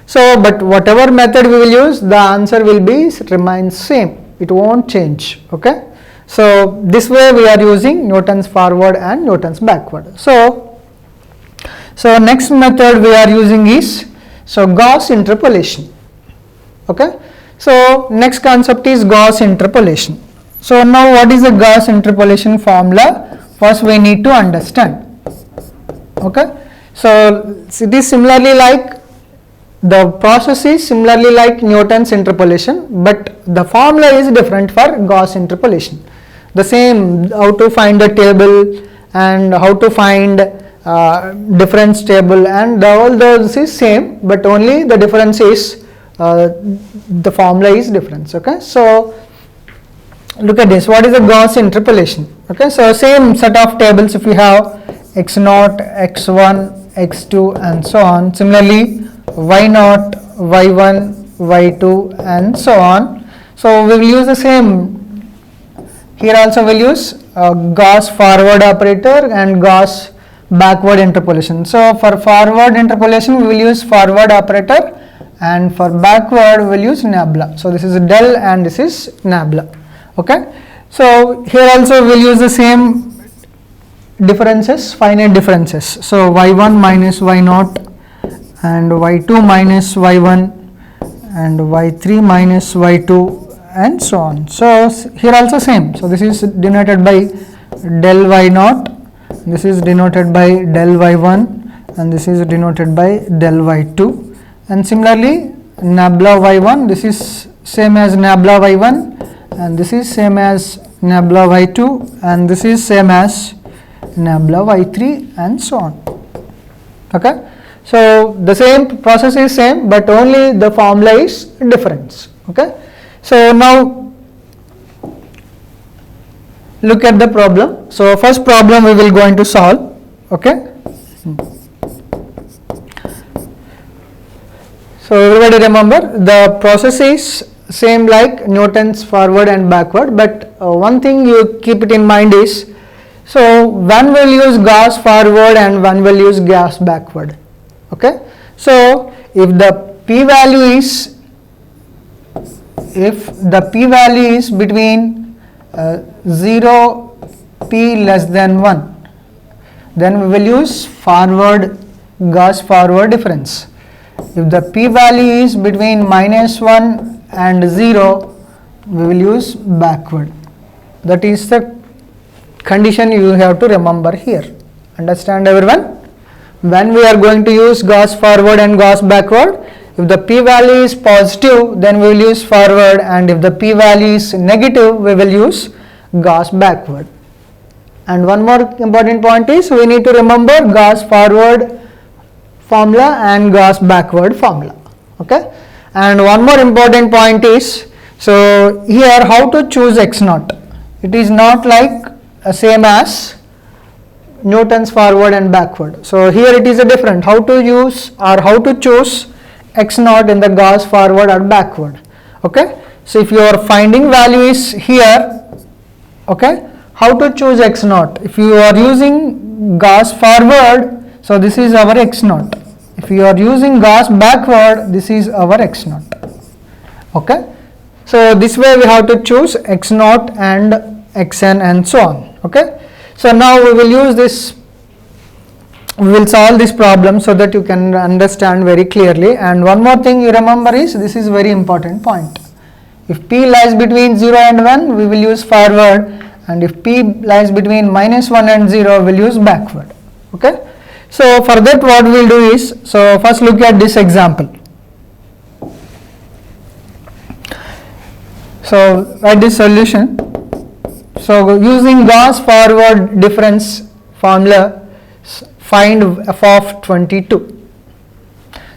so but whatever method we will use, the answer will be remains same. It won't change. Okay, so this way we are using Newton's forward and Newton's backward. So next method we are using is, so Gauss interpolation. Okay, so next concept is Gauss interpolation. So now what is the Gauss interpolation formula? First we need to understand. Okay, so it is similarly like, the process is similarly like Newton's interpolation, but the formula is different for Gauss interpolation. The same, how to find the table and how to find difference table, and all those is same, but only the difference is the formula is different. Okay, so look at this. What is the Gauss interpolation? Okay, so same set of tables if we have x0, x1, x2 and so on. Similarly y0, y1, y2 and so on. So we will use the same. Here also we will use Gauss forward operator and Gauss backward interpolation. So for forward interpolation we will use forward operator, and for backward we will use nabla. So this is del and this is nabla. Okay, so here also we will use the same differences, finite differences. So y1 minus y0 and y2 minus y1 and y3 minus y2 and so on. So here also same. So this is denoted by del y0, this is denoted by del y1, and this is denoted by del y2. And similarly nabla y1, this is same as nabla y1, and this is same as nabla y2, and this is same as nabla y3 and so on. Okay, so the same process is same, but only the formula is different. Okay, so now look at the problem. So first problem we will going to solve. Okay, so everybody remember, the process is same like Newton's forward and backward, but one thing you keep it in mind is, so one will use Gauss forward and one will use Gauss backward. Okay, so if the p-value is between 0 p less than 1, then we will use forward Gauss forward difference. If the p-value is between -1 and 0, we will use backward. That is the condition you have to remember here. Understand everyone? When we are going to use Gauss forward and Gauss backward, if the p-value is positive, then we will use forward, and if the p-value is negative, we will use Gauss backward. And one more important point is, we need to remember Gauss forward formula and Gauss backward formula. Okay, and one more important point is, so here how to choose x0. It is not like same as Newton's forward and backward. So here it is a different, how to use or how to choose x0 in the Gauss forward or backward. Okay, so if your finding value is here, okay, how to choose x0? If you are using Gauss forward, so this is our x0. If you are using Gauss backward, this is our x0. Okay, so this way we have to choose x0 and xn and so on. Okay, so now we will use this, we will solve this problem so that you can understand very clearly. And one more thing you remember is, this is very important point. If p lies between 0 and 1, we will use forward, and if p lies between -1 and 0, we'll use backward. Okay, so for that what we'll do is, so first look at this example. So write this solution. So using Gauss forward difference formula, find f of 22.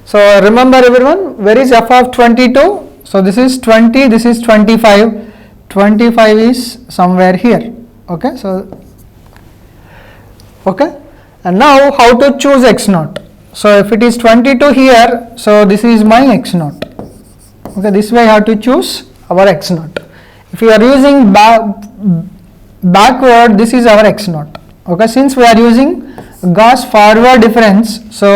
So remember everyone, where is f of 22? So this is 20, this is 25. 25 is somewhere here. Okay, so okay, and now how to choose x naught? So if it is 22 here, so this is my x naught. Okay, this way I have to choose our x naught. If you are using backward, this is our x naught. Okay, since we are using Gauss forward difference, so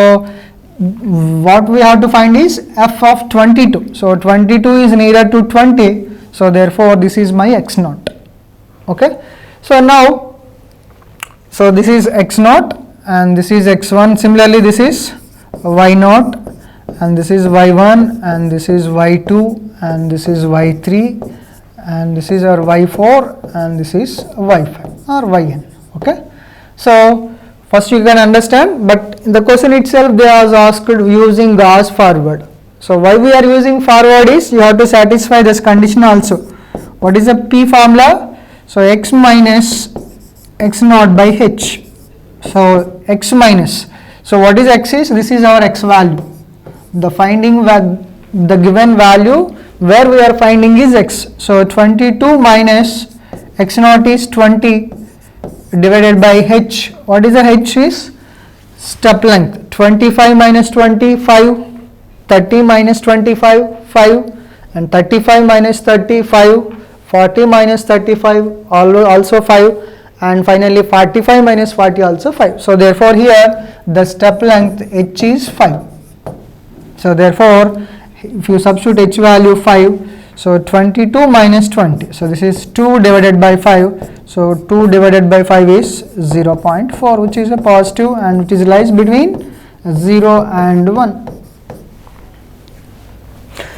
what we have to find is f of 22. So 22 is nearer to 20, so therefore this is my x naught. Okay, so now, so this is x naught and this is x1. Similarly, this is y naught and this is y1 and this is y2 and this is y3 and this is our y4 and this is y5 or yn. Okay, so first you can understand, but in the question itself they are asked using Gauss forward. So why we are using forward is, you have to satisfy this condition also. What is the p formula? So x minus x naught by h. So x minus, so what is x is, this is our x value. The finding the given value where we are finding is x. So 22 minus x naught is 20 divided by h. What is the h is? Step length. 25 minus 25, 30 minus 25, 5, and 35 minus 35, 40 minus 35, also 5, and finally 45 minus 40 also 5. So therefore here the step length h is 5. So therefore if you substitute h value 5, so 22 minus 20, so this is 2 divided by 5, so 2 divided by 5 is 0.4, which is a positive and which is lies between 0 and 1.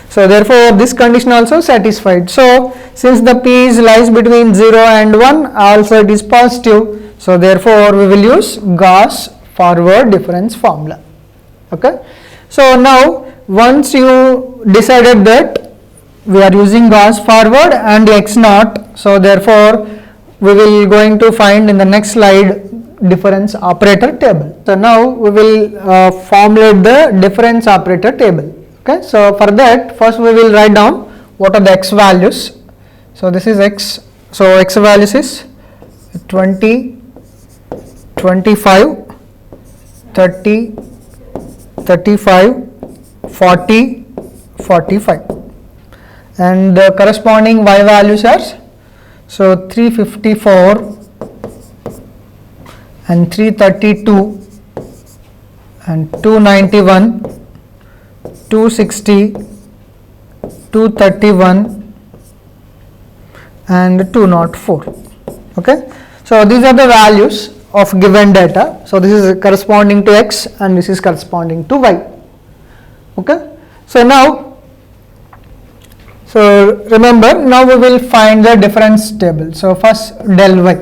So therefore this condition also satisfied. So since the p is lies between 0 and 1, also it is positive, so therefore we will use Gauss forward difference formula. Okay, so now once you decided that we are using Gauss forward and x naught, so therefore we will going to find in the next slide difference operator table. So now we will formulate the difference operator table. Okay, so for that first we will write down what are the x values. So this is x, so x values is 20, 25, 30, 35, 40, 45, and the corresponding y values are, so 354 and 332 and 291, 260, 231 and 204. Okay, so these are the values of given data. So this is corresponding to x and this is corresponding to y. Okay, so now, so remember, now we will find the difference table. So first del y.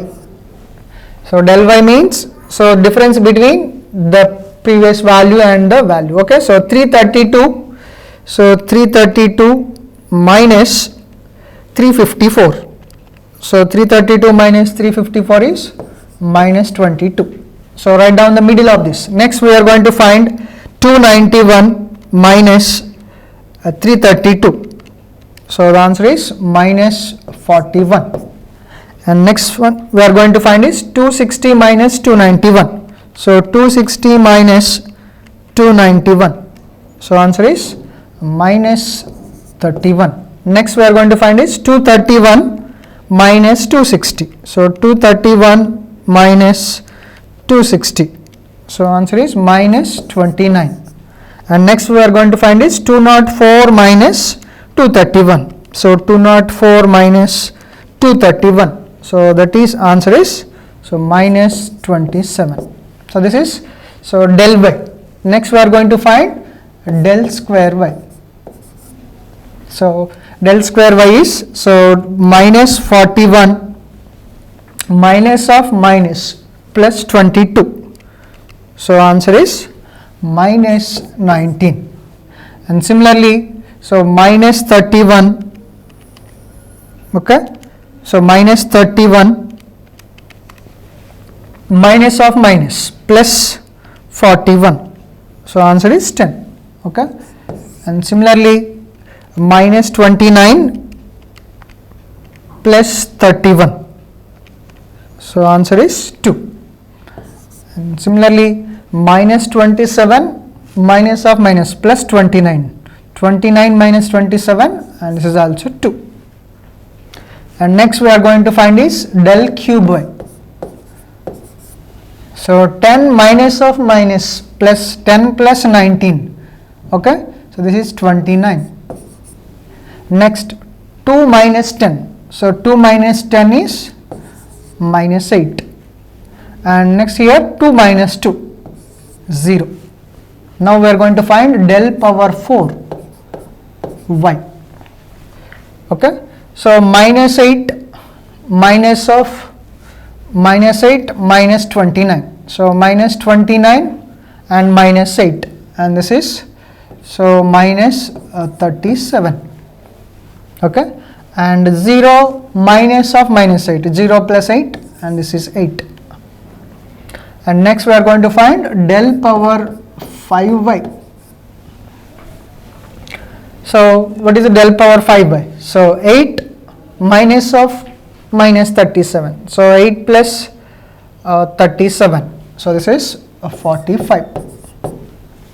So del y means, so difference between the previous value and the value. Okay, so 332, so 332 minus 354. So 332 minus 354 is minus 22. So write down the middle of this. Next we are going to find 291 minus 332. So the answer is minus 41. And next one we are going to find is 260 minus 291. So 260 minus 291. So answer is minus 31. Next we are going to find is 231 minus 260. So 231 minus 260. So answer is minus 29. And next we are going to find is 204 minus 231. So 204 minus 231. So that is answer is, so minus 27. So this is, so del y. Next we are going to find del square y. So del square y is, so minus 41 minus of minus plus 22. So answer is minus 19. And similarly, so minus 31, okay, so minus 31 minus of minus plus 41, so answer is 10, okay. And similarly, minus 29 plus 31, so answer is 2. And similarly, minus 27 minus of minus plus 29, 29 minus 27, and this is also 2. And next we are going to find is del cube y. So 10 minus of minus plus 10 plus 19, okay, so this is 29. Next 2 minus 10, so 2 minus 10 is minus 8. And next here 2 minus 2, 0. Now we are going to find del power 4 y, okay. So minus 8 minus of minus 8 minus 29, so minus 29 and minus 8, and this is so minus 37, okay. And 0 minus of minus 8, 0 plus 8, and this is 8. And next we are going to find del power 5y. So what is the del power 5y? So 8 minus of minus 37, so 8 plus 37, so this is 45,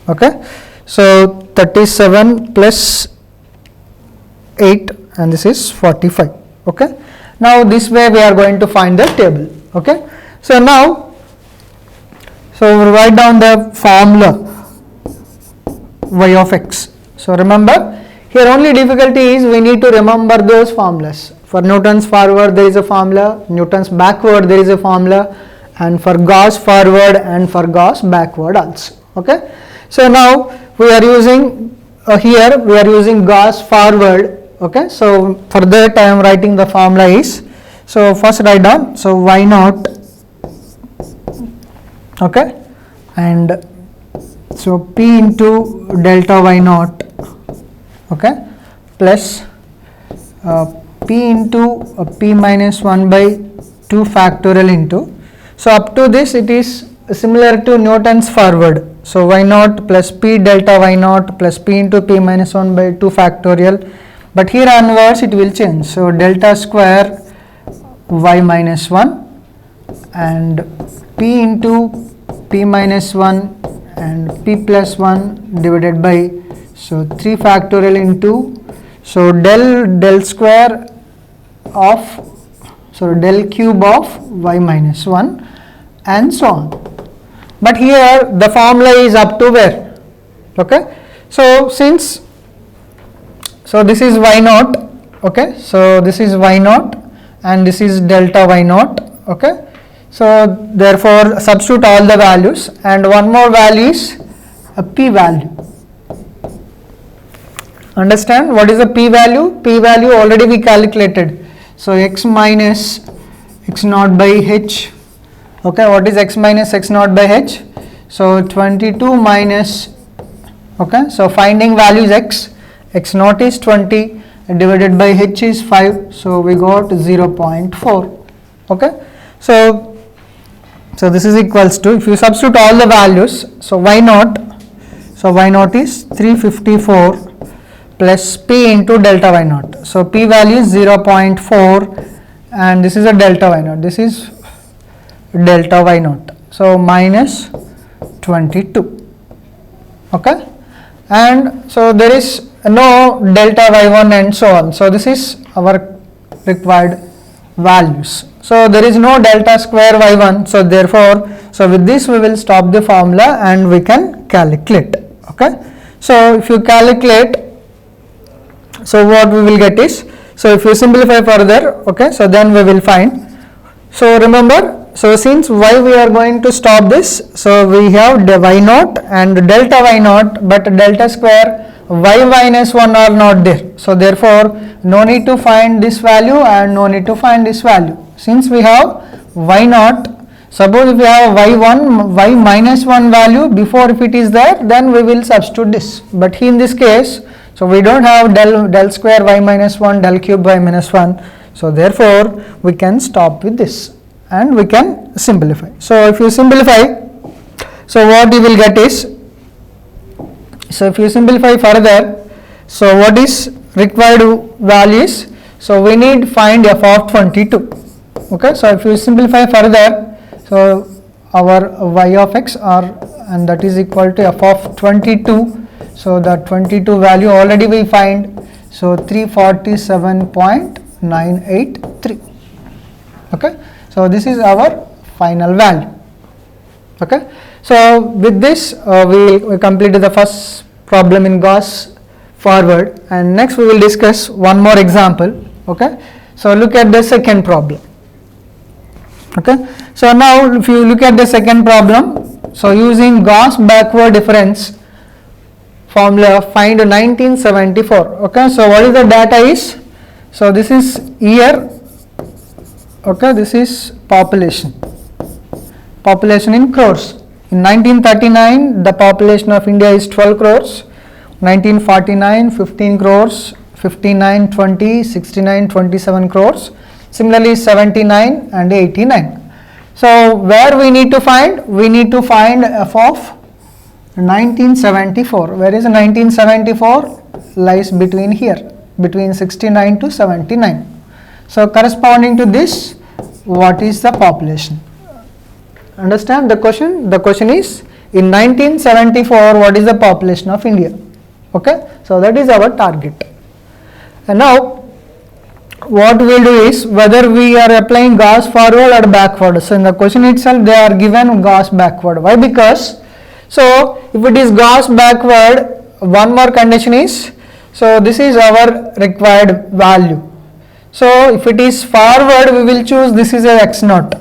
okay. So 37 plus 8, and this is 45, okay. Now this way we are going to find the table, okay. So now, so we write down the formula y of x. So remember, here only difficulty is we need to remember those formulas. For Newton's forward there is a formula, Newton's backward there is a formula, and for Gauss forward and for Gauss backward also, okay. So now we are using here we are using Gauss forward, okay. So for that I am writing the formula is, so first write down, so y naught, okay, and so p into delta y naught, okay, plus p into p minus 1 by 2 factorial into, so up to this it is similar to Newton's forward, so y naught plus p delta y naught plus p into p minus 1 by 2 factorial, but here onwards it will change, so delta square y minus 1 and p into p minus 1 and p plus 1 divided by, so 3 factorial into, so del square of, so del cube of y minus 1, and so on. But here the formula is up to where, okay. So since, so this is y naught, okay, so this is y naught and this is delta y naught, okay. So therefore substitute all the values, and one more value is a p value. Understand what is the p value? P value already we calculated. So x minus x naught by h, okay. What is x minus x naught by h? So 22 minus, okay, so finding value is x naught is 20 divided by h is 5, so we got 0.4, okay. So this is equals to, if you substitute all the values, so y naught is 354 plus p into delta y naught, so p value is 0.4 and this is a delta y naught, this is delta y naught, so minus 22, okay. And so there is no delta y1 and so on, so this is our required values. So there is no delta square y1, so therefore, so with this we will stop the formula and we can calculate, okay. So if you calculate, so what we will get is, so if you simplify further, okay, so then we will find, so remember, so since y we are going to stop this, so we have y naught and delta y naught, but delta square y minus 1 are not there, so therefore no need to find this value and no need to find this value, since we have y naught. Suppose if we have y1, y minus 1 value before, if it is there, then we will substitute this. But in this case, so we don't have del square y minus 1, del cube y minus 1. So therefore, we can stop with this and we can simplify. So if you simplify, so what you will get is, so if you simplify further, so what is required value is, so we need find f of 22. Okay, so if you simplify further, so our y of x and that is equal to f of 22. So that 22 value already we find, so 347.983. Okay, so this is our final value. Okay, so with this we completed the first problem in Gauss forward, and next we will discuss one more example. Okay, so look at the second problem. Okay, so now if you look at the second problem, so using Gauss backward difference formula, find 1974. Okay, so what is the data is, so this is year. Okay, this is population in crores. In 1939 the population of India is 12 crores, 1949 15 crores, 59 20, 69 27 crores, similarly 79 and 89. So where we need to find? We need to find f of 1974. Where is 1974? Lies between here, between 69 to 79. So corresponding to this, what is the population? Understand the question? The question is, in 1974 what is the population of India? Okay, so that is our target. And now what we will do is, whether we are applying Gauss forward or backward. So in the question itself they are given Gauss backward. Why? Because, so if it is Gauss backward, one more condition is, so this is our required value. So if it is forward, we will choose this is a x naught.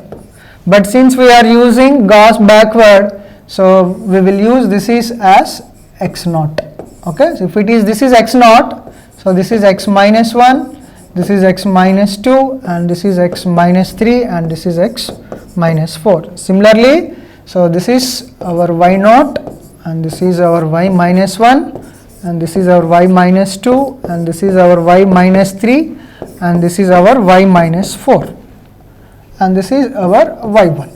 But since we are using Gauss backward, so we will use this is as x naught. Okay, so if it is this is x naught, so this is x minus 1, this is x minus 2, and this is x minus 3, and this is x minus 4. Similarly, so this is our y naught, and this is our y minus 1, and this is our y minus 2, and this is our y minus 3, and this is our y minus 4, and this is our y1.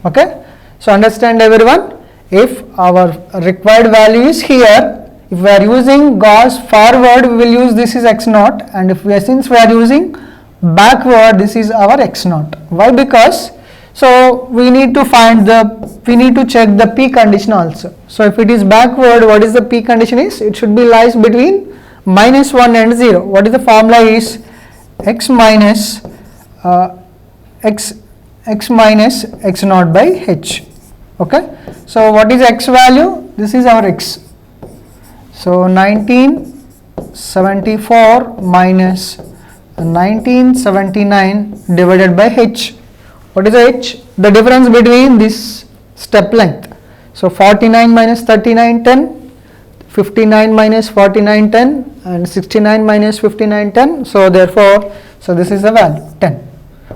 Okay, so understand everyone, if our required value is here, if we are using Gauss forward, we will use this is x naught, and if we are, since we are using backward, this is our x naught. Why? Because, so we need to find we need to check the p condition also. So if it is backward, what is the p condition is? It should be lies between minus 1 and 0. What is the formula is? X minus x minus x naught by h. Okay, so what is x value? This is our x. So 1974 minus 1979 divided by h. What is the h? The difference between this step length. So 49 minus 39 10, 59 minus 49 10, and 69 minus 59 10. So therefore, so this is the value 10.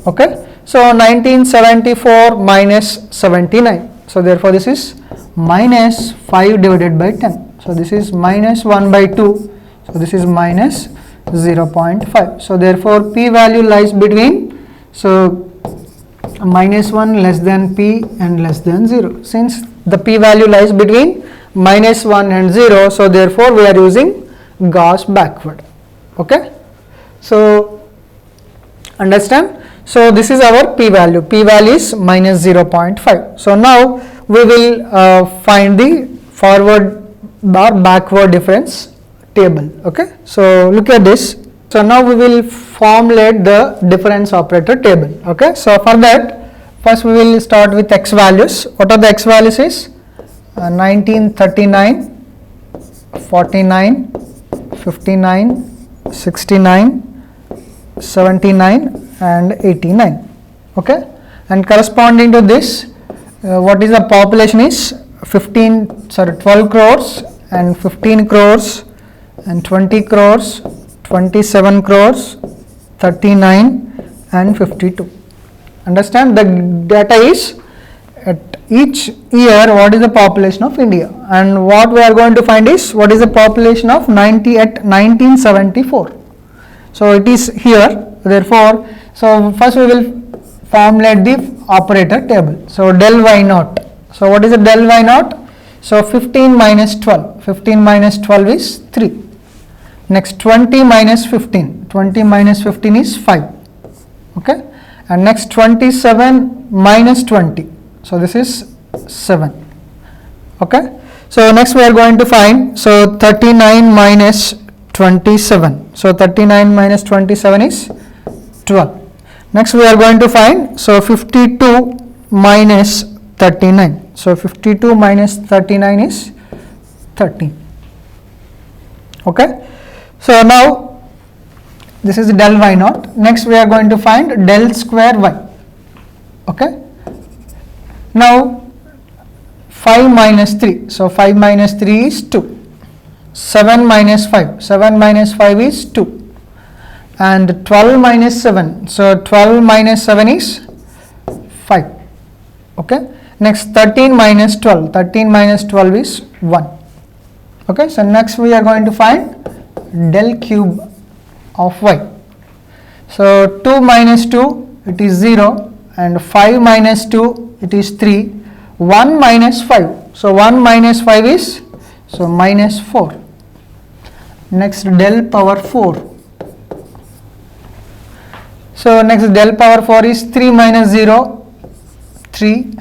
Okay, so 1974 minus 79. So therefore this is minus 5 divided by 10. So this is minus 1 by 2. So this is minus 0.5. So therefore p value lies between, so minus 1 less than p and less than 0. Since the p value lies between minus 1 and 0, so therefore we are using Gauss backward. Okay, so understand. So this is our p value. P value is minus 0.5. So now we will find the forward or backward difference table. Okay, so look at this. So now we will formulate the difference operator table. Okay, so for that, first we will start with x values. What are the x values is? 1939, 49, 59, 69, 79 and 89. Okay, and corresponding to this, what is the population is 12 crores and 15 crores and 20 crores, 27 crores, 39 and 52. Understand, the data is at each year what is the population of India, and what we are going to find is what is the population of 1974. So it is here, therefore, so first we will formulate the operator table. So del y naught. So what is the del y naught? So 15 minus 12. 15 minus 12 is 3. Next 20 minus 15. 20 minus 15 is 5. Okay. And next 27 minus 20. So this is 7. Okay. So next we are going to find, so 39 minus 27. So 39 minus 27 is 12. Next we are going to find, so 52 minus 39. So 52 minus 39 is 13. Okay. So now this is del y naught. Next we are going to find del square y. Okay. Now 5 minus 3. So 5 minus 3 is 2. 7 minus 5. 7 minus 5 is 2. And 12 minus 7. So 12 minus 7 is 5. Okay. Next 13 minus 12. 13 minus 12 is 1. Okay. So next we are going to find del cube of y. So 2 minus 2, it is 0, and 5 minus 2, it is 3. 1 minus 5. So 1 minus 5 is, so minus 4. Next del power 4. So next del power 4 is 3 minus 0, 3,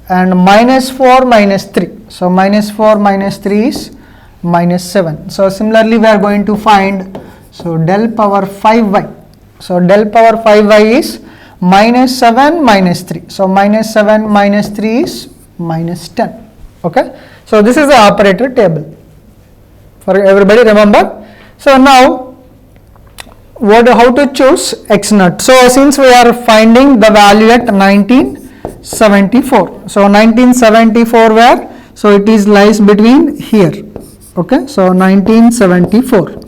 and minus 4 minus 3. So minus 4 minus 3 is minus 7. So similarly we are going to find, so del power 5y. So del power 5y is minus 7 minus 3. So minus 7 minus 3 is minus 10. Okay. So this is the operator table. For everybody, remember. So now how to choose x naught. So since we are finding the value at 1974. So 1974 where? So it is lies between here. Okay. So 1974.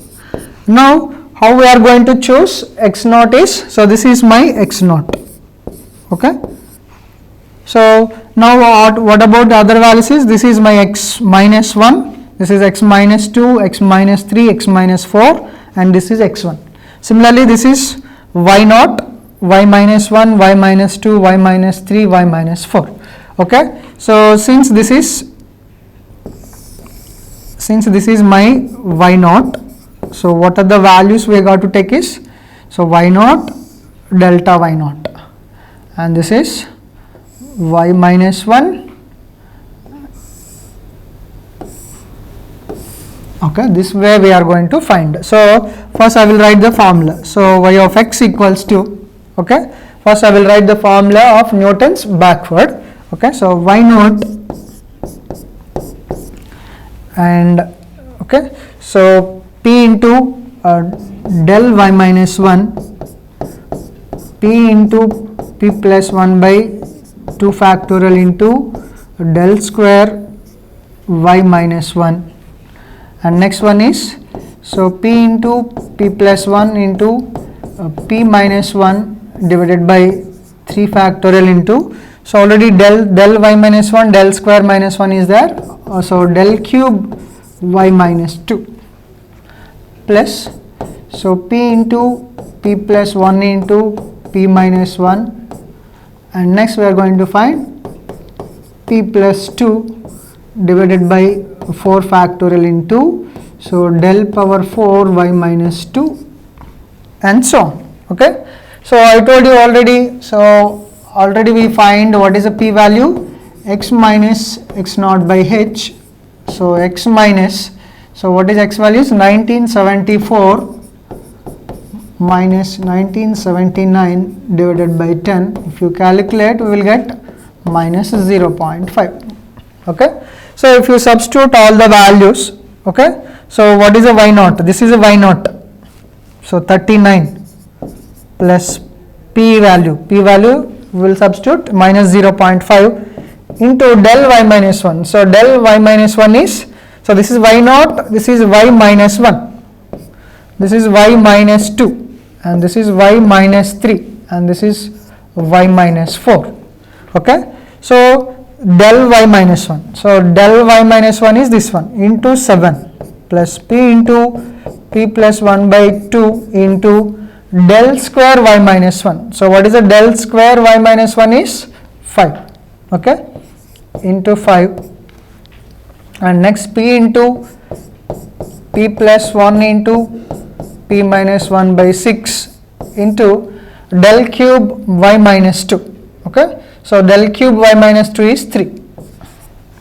Now how we are going to choose x naught is, so this is my x naught. Okay. So now what about the other values is, this is my x minus 1, this is x minus 2, x minus 3, x minus 4, and this is x1. Similarly this is y naught, y minus 1, y minus 2, y minus 3, y minus 4. Okay. So since this is my y naught, so what are the values we got to take is, so y naught, delta y naught, and this is y minus 1. Okay, this way we are going to find. So first I will write the formula. So y of x equals to, okay, first I will write the formula of Newton's backward. Okay, so y naught, and okay, so p into del y minus 1, p into p plus 1 by 2 factorial into del square y minus 1, and next one is, so p into p plus 1 into p minus 1 divided by 3 factorial into, so already del y minus 1, del square minus 1 is there, so del cube y minus 2 plus, so p into p plus 1 into p minus 1, and next we are going to find p plus 2 divided by 4 factorial into, so del power 4 y minus 2, and so on. Okay. So I told you already, so already we find what is the p value, x minus x naught by h. So x minus, so what is x value is 1974 minus 1979 divided by 10. If you calculate, we will get minus 0.5. Okay. So if you substitute all the values, okay, so what is a y naught? This is a y naught. So 39 plus p value we will substitute minus 0.5 into del y minus 1. So del y minus 1 is, so this is y naught, this is y minus 1, this is y minus 2, and this is y minus 3, and this is y minus 4. Okay, so del y minus 1. So del y minus 1 is this one into 7 plus p into p plus 1 by 2 into del square y minus 1. So what is the del square y minus 1 is 5. Okay, into 5, and next p into p plus 1 into p minus 1 by 6 into del cube y minus 2. Okay, so del cube y minus 2 is 3.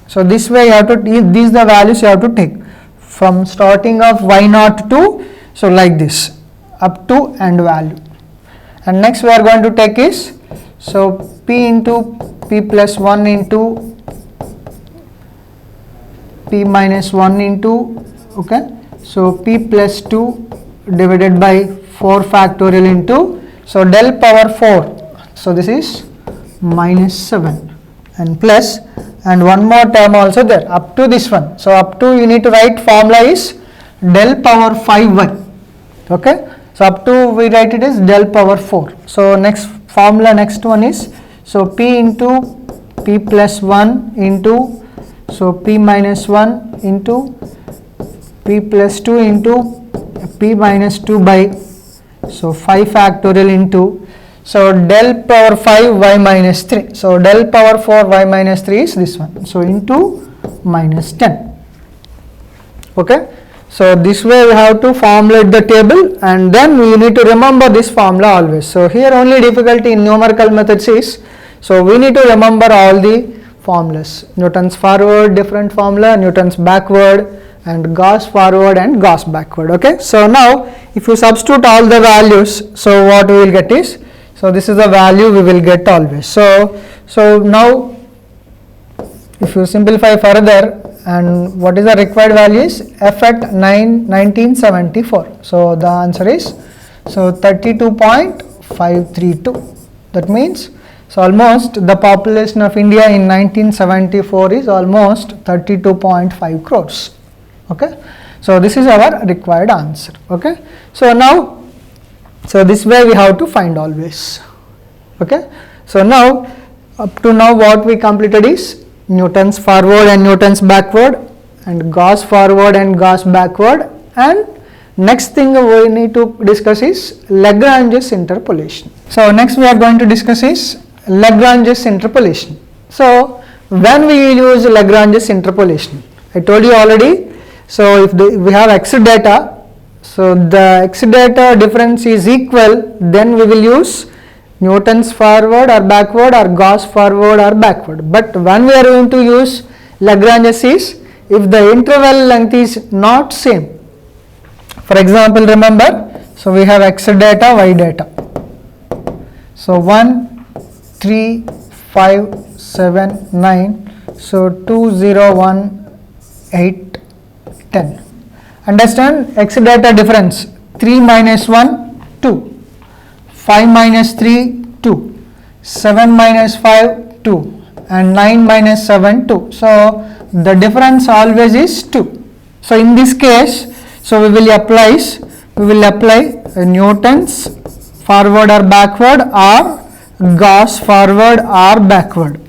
So this way you have to, these the values you have to take from starting of y naught to, so like this up to and value. And next we are going to take is, so p into p plus 1 into p minus 1 into, okay, so p plus 2 divided by 4 factorial into, so del power 4, so this is minus 7 and plus, and one more term also there up to this one. So up to, you need to write formula is del power 5y. Okay, so up to we write it as del power 4. So next formula, next one is, so p into p plus 1 into, so p minus 1 into p plus 2 into p minus 2 by, so 5 factorial into, so del power 5 y minus 3. So del power 4 y minus 3 is this one, so into minus 10. Okay, so this way we have to formulate the table, and then we need to remember this formula always. So here only difficulty in numerical methods is, so we need to remember all the formulas, Newton's forward different formula, Newton's backward, and Gauss forward and Gauss backward. Okay, so now if you substitute all the values, so what we will get is, so this is the value we will get always. So now if you simplify further, and what is the required value is f at 1974. So the answer is, so 32.532. That means, so almost the population of India in 1974 is almost 32.5 crores. Okay, so this is our required answer. Okay, so now, so this way we have to find always. Okay, so now up to now what we completed is Newton's forward and Newton's backward, and Gauss forward and Gauss backward, and next thing we need to discuss is Lagrange's interpolation. So next we are going to discuss is Lagrange's interpolation. So when we use Lagrange's interpolation, I told you already, so if we have x data, so the x data difference is equal, then we will use Newton's forward or backward or Gauss forward or backward. But when we are going to use Lagrange's is if the interval length is not same. For example, remember, so we have x data, y data. So 1, 3, 5, 7, 9, so 2, 0, 1, 8, 10. Understand x data difference, 3 minus 1, 2. 5 minus 3, 2, 7 minus 5, 2, and 9 minus 7, 2. So the difference always is 2. So in this case, so we will apply Newton's forward or backward or Gauss forward or backward.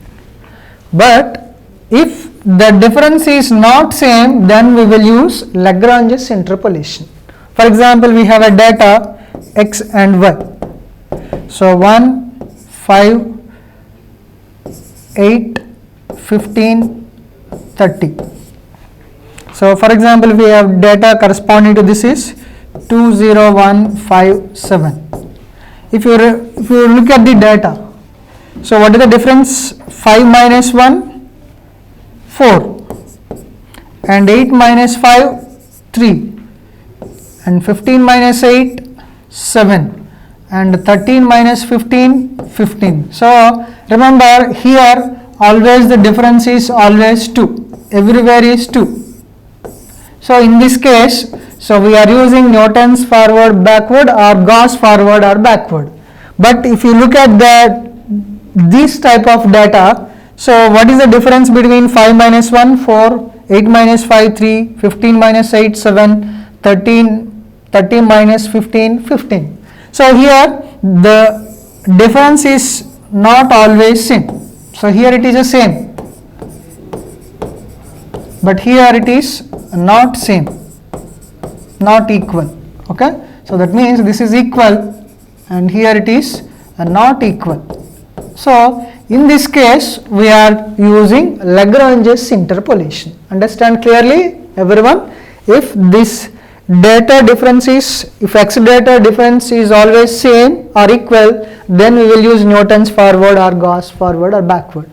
But if the difference is not same, then we will use Lagrange's interpolation. For example, we have a data x and y. So 1, 5, 8, 15, 30. So for example, we have data corresponding to this is 2, 0, 1, 5, 7. If you look at the data, so what is the difference? 5 minus 1, 4, and 8 minus 5, 3, and 15 minus 8, 7. And 13 minus 15, 15. So remember here always the difference is always 2. Everywhere is 2. So in this case, so we are using Newton's forward backward or Gauss forward or backward. But if you look at this type of data, so what is the difference between 5 minus 1, 4, 8 minus 5, 3, 15 minus 8, 7, 13 minus 15, 15. So here the difference is not always same. So here it is a same, but here it is not same, not equal. Okay, so that means this is equal and here it is not equal. So in this case we are using Lagrange's interpolation. Understand clearly everyone? If this data difference is, if x data difference is always same or equal, then we will use Newton's forward or Gauss forward or backward.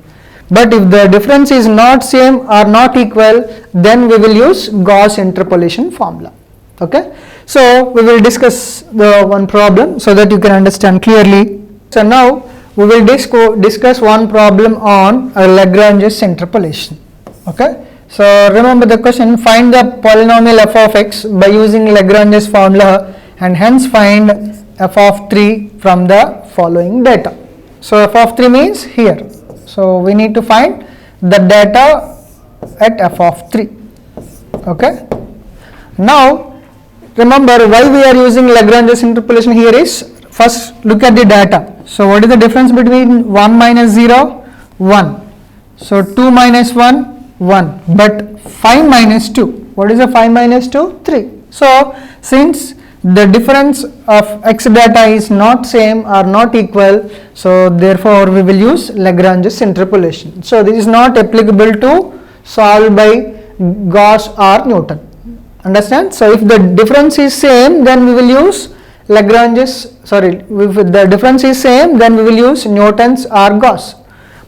But if the difference is not same or not equal, then we will use Gauss interpolation formula. Okay, so we will discuss the one problem so that you can understand clearly. So now we will discuss one problem on Lagrange's interpolation. Okay, so remember the question: find the polynomial f of x by using Lagrange's formula and hence find f of 3 from the following data. So f of 3 means here. So we need to find the data at f of 3. Okay. Now remember why we are using Lagrange's interpolation here is, first look at the data. So what is the difference between 1 minus 0? 1. So 2 minus 1? 1. But 5 minus 2. What is the 5 minus 2? 3. So since the difference of x data is not same or not equal, so therefore we will use Lagrange's interpolation. So this is not applicable to solve by Gauss or Newton. Understand? So if the difference is same, then we will use Lagrange's, if the difference is same, then we will use Newton's or Gauss.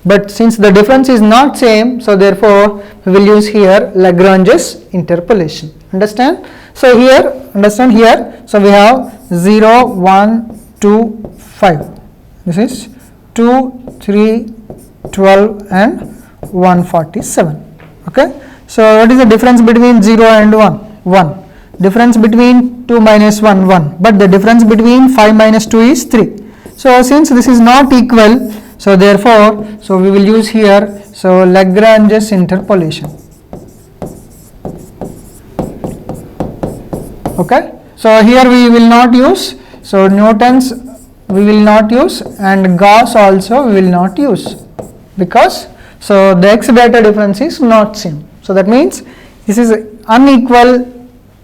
But since the difference is not same, so therefore we will use here Lagrange's interpolation. Understand? So here, understand here, so we have 0, 1, 2, 5. This is 2, 3, 12 and 147. Okay. So what is the difference between 0 and 1? 1. Difference between 2 minus 1, 1. But the difference between 5 minus 2 is 3. So since this is not equal, so therefore, so we will use here, so Lagrange's interpolation. Okay. So here we will not use, so Newton's we will not use and Gauss also we will not use, because so the x data difference is not same. So that means this is unequal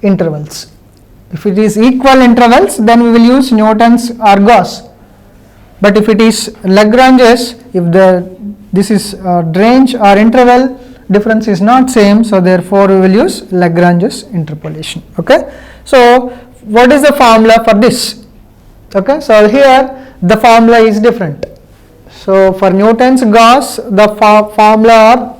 intervals. If it is equal intervals, then we will use Newton's or Gauss. But if it is Lagrange's, if this is range or interval difference is not same, so therefore we will use Lagrange's interpolation. Okay. So what is the formula for this? Okay. So here the formula is different. So for Newton's, Gauss, the formula are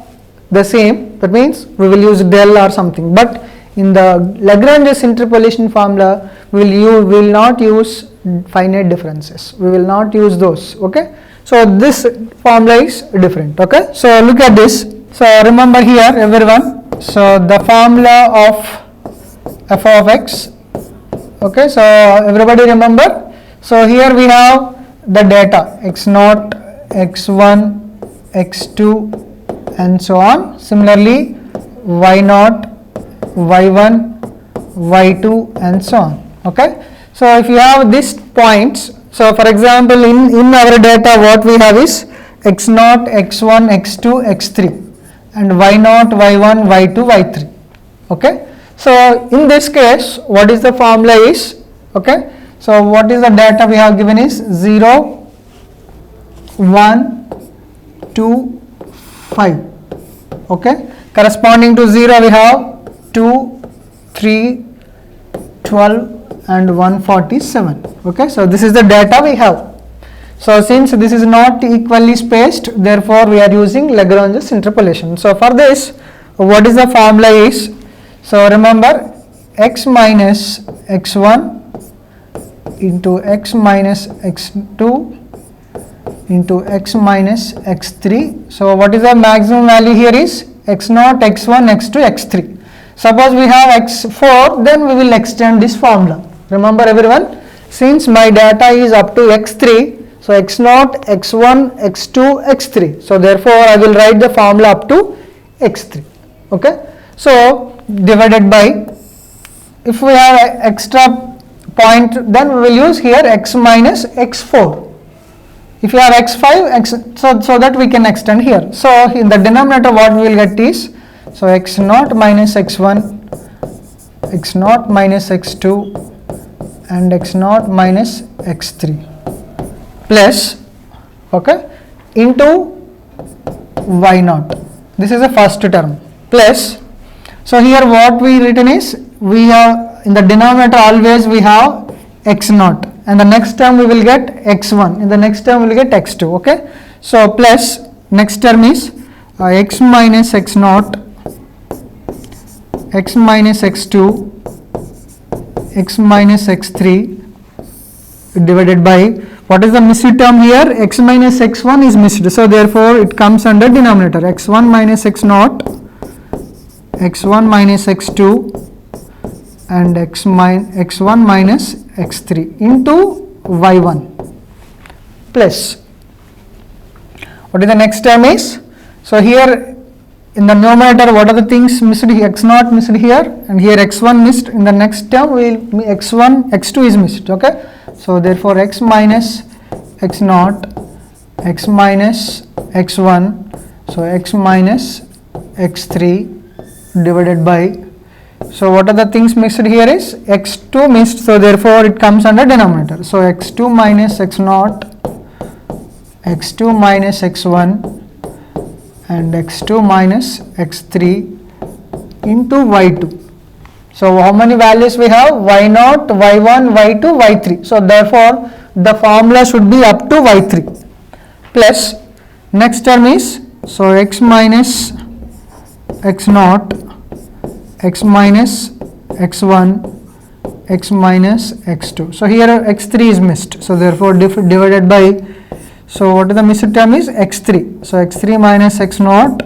the same. That means we will use del or something. But in the Lagrange's interpolation formula, we will not use finite differences. We will not use those. Okay. So this formula is different. Okay. So look at this. So remember here everyone. So the formula of f of x. Okay. So everybody remember. So here we have the data x0, x1, x2 and so on. Similarly y0, y1, y2 and so on. Okay. So if you have these points, so for example in our data what we have is x0, x1, x2, x3 and y0, y1, y2, y3. Okay. So in this case what is the formula is, okay, so what is the data we have given is 0, 1, 2, 5. Okay. Corresponding to 0 we have 2, 3, 12 and 147. Okay. So this is the data we have. So since this is not equally spaced, therefore we are using Lagrange's interpolation. So for this, what is the formula is, so remember x minus x1 into x minus x2 into x minus x3. So what is the maximum value here is x0, x1, x2, x3. Suppose we have x4, then we will extend this formula. Remember everyone, since my data is up to x3, so x0, x1, x2, x3. So therefore I will write the formula up to x3. Okay. So divided by, if we have extra point, then we will use here x minus x4. if you have x5, so that we can extend here. So in the denominator what we will get is, so x0 minus x1, x0 minus x2 and x0 minus x3 plus, okay, into y0. This is the first term plus, so here what we written is, we have in the denominator always we have x0 and the next term we will get x1, in the next term we will get x2, okay. So plus next term is x minus x0, x minus x2, x minus x3 divided by, what is the missed term here, x minus x1 is missed, so therefore it comes under denominator, x1 minus x0, x1 minus x2 and x1 minus x3 into y1 plus, what is the next term is, so here in the numerator what are the things missed here, x0 missed here and here x1 missed, in the next term x2 is missed, okay. So therefore x minus x0, x minus x1, so x minus x3 divided by, so what are the things mixed here is x2 missed, so therefore it comes under denominator, so x2 minus x0, x2 minus x1 and x2 minus x3 into y2. So how many values we have, y0, y1, y2, y3, so therefore the formula should be up to y3 plus, next term is, so x minus x0, x minus x1, x minus x2, so here x3 is missed, so therefore divided by, so what is the missed term is x3, so x3 minus x0,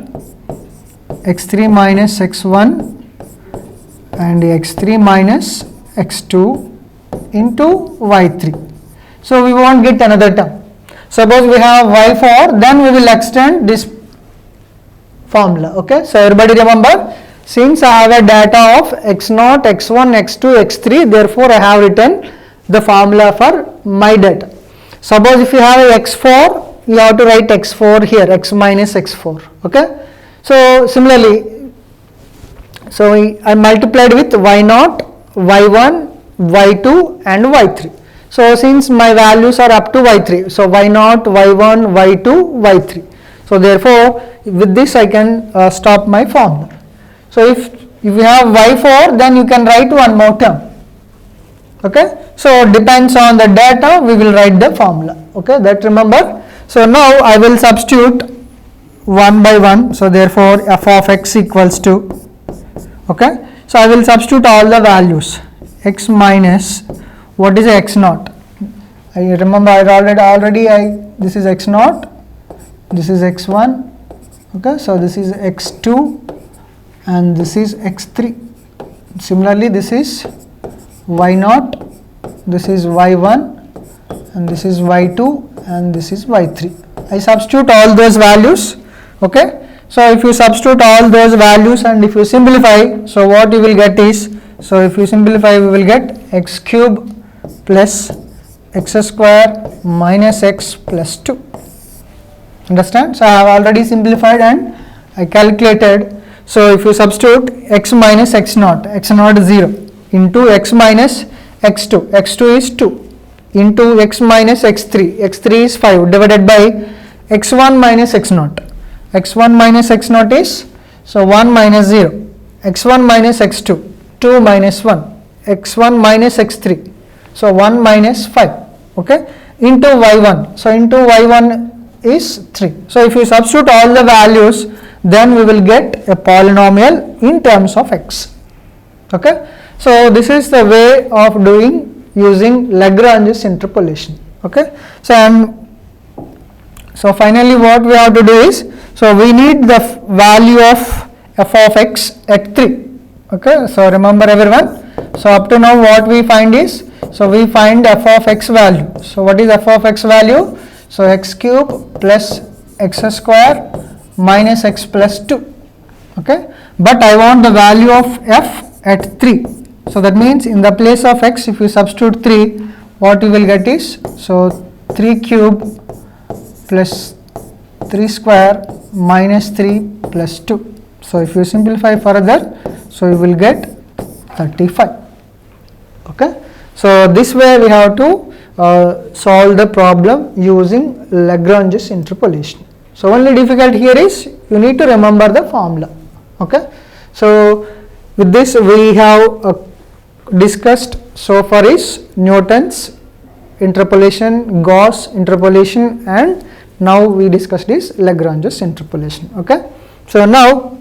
x3 minus x1 and x3 minus x2 into y3, so we won't get another term. Suppose we have y4, then we will extend this formula, okay. So everybody remember, since I have a data of x0, x1, x2, x3, therefore I have written the formula for my data. Suppose if you have a x4, you have to write x4 here, x minus x4, okay. So similarly, so I multiplied with y0, y1, y2 and y3. So since my values are up to y3, so y0, y1, y2, y3. So therefore with this I can stop my formula. So if you have y4, then you can write one more term, okay. So depends on the data we will write the formula, okay, that remember. So now I will substitute one by one, so therefore f of x equals to, okay, so I will substitute all the values, x minus, what is x0, I remember this is x0, this is x1, okay, so this is x2 and this is x3, similarly this is y0, this is y1 and this is y2 and this is y3. I substitute all those values, okay. So if you substitute all those values and if you simplify, so what you will get is, so if you simplify we will get x cube plus x square minus x plus 2, understand. So I have already simplified and I calculated. So if you substitute x minus x0, x0 is 0 into x minus x2, x2 is 2 into x minus x3, x3 is 5 divided by x1 minus x0, x1 minus x0 is, so 1 minus 0, x1 minus x2, 2 minus 1, x1 minus x3, so 1 minus 5, okay, into y1, so into y1 is 3. So if you substitute all the values, then we will get a polynomial in terms of x, okay. So this is the way of doing using Lagrange's interpolation, okay. So finally what we have to do is, so we need the value of f of x at 3, okay. So remember everyone, so up to now what we find is, so we find f of x value. So what is f of x value? So x cube plus x square minus x plus 2, okay. But I want the value of f at 3. So that means in the place of x, if you substitute 3, what you will get is, so 3 cube plus 3 square minus 3 plus 2. So if you simplify further, so you will get 35. Okay. So this way we have to solve the problem using Lagrange's interpolation. So only difficult here is you need to remember the formula. Okay. So with this we have discussed so far is Newton's interpolation, Gauss interpolation, and now we discussed is Lagrange's interpolation. Okay. So now,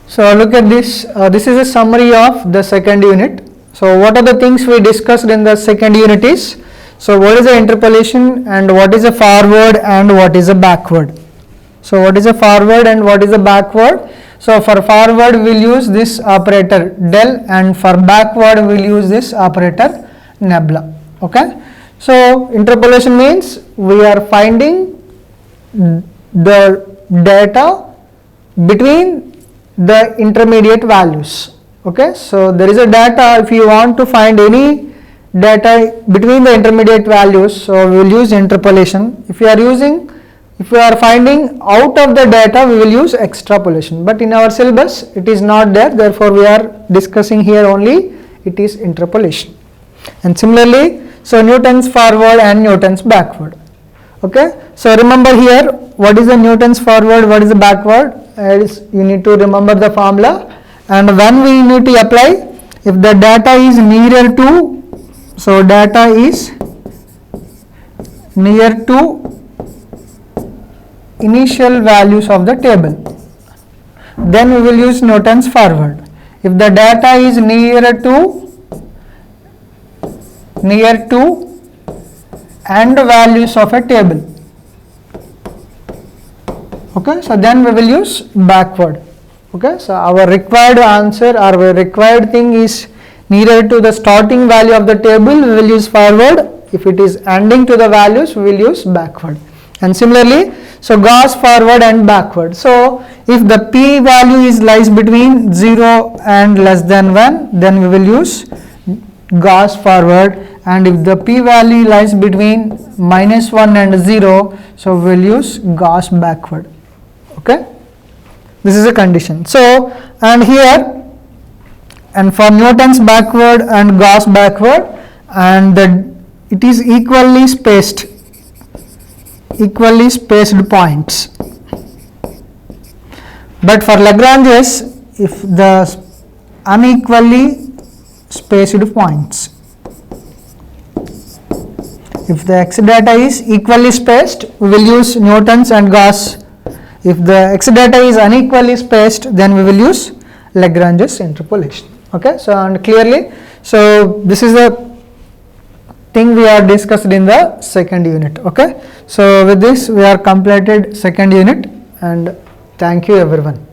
so look at this. This is a summary of the second unit. So what are the things we discussed in the second unit is, so what is the interpolation and what is a forward and what is a backward. So what is a forward and what is a backward? So for forward we will use this operator del, and for backward we will use this operator nabla. Okay. So interpolation means we are finding the data between the intermediate values. Okay. So there is a data, if you want to find any data between the intermediate values, so we will use interpolation. If we are finding out of the data, we will use extrapolation, but in our syllabus it is not there, therefore we are discussing here only it is interpolation. And similarly, so Newton's forward and Newton's backward. Okay. So remember here, what is the Newton's forward, what is the backward, you need to remember the formula, and when we need to apply, if the data is nearer to, so data is near to initial values of the table, then we will use Newton's forward. If the data is near to end values of a table, okay, so then we will use backward. Okay, so our required answer or our required thing is nearer to the starting value of the table, we will use forward. If it is ending to the values, we will use backward. And similarly, so Gauss forward and backward. So if the p value is lies between 0 and less than 1, then we will use Gauss forward, and if the p value lies between -1 and 0, so we will use Gauss backward. Okay, this is a condition. So and here, and for Newton's backward and Gauss backward, and it is equally spaced points. But for Lagrange's, if the unequally spaced points, if the x data is equally spaced, we will use Newton's and Gauss. If the x data is unequally spaced, then we will use Lagrange's interpolation. Okay, so and clearly, so this is the thing we are discussed in the second unit. Okay, so with this we are completed second unit, and thank you everyone.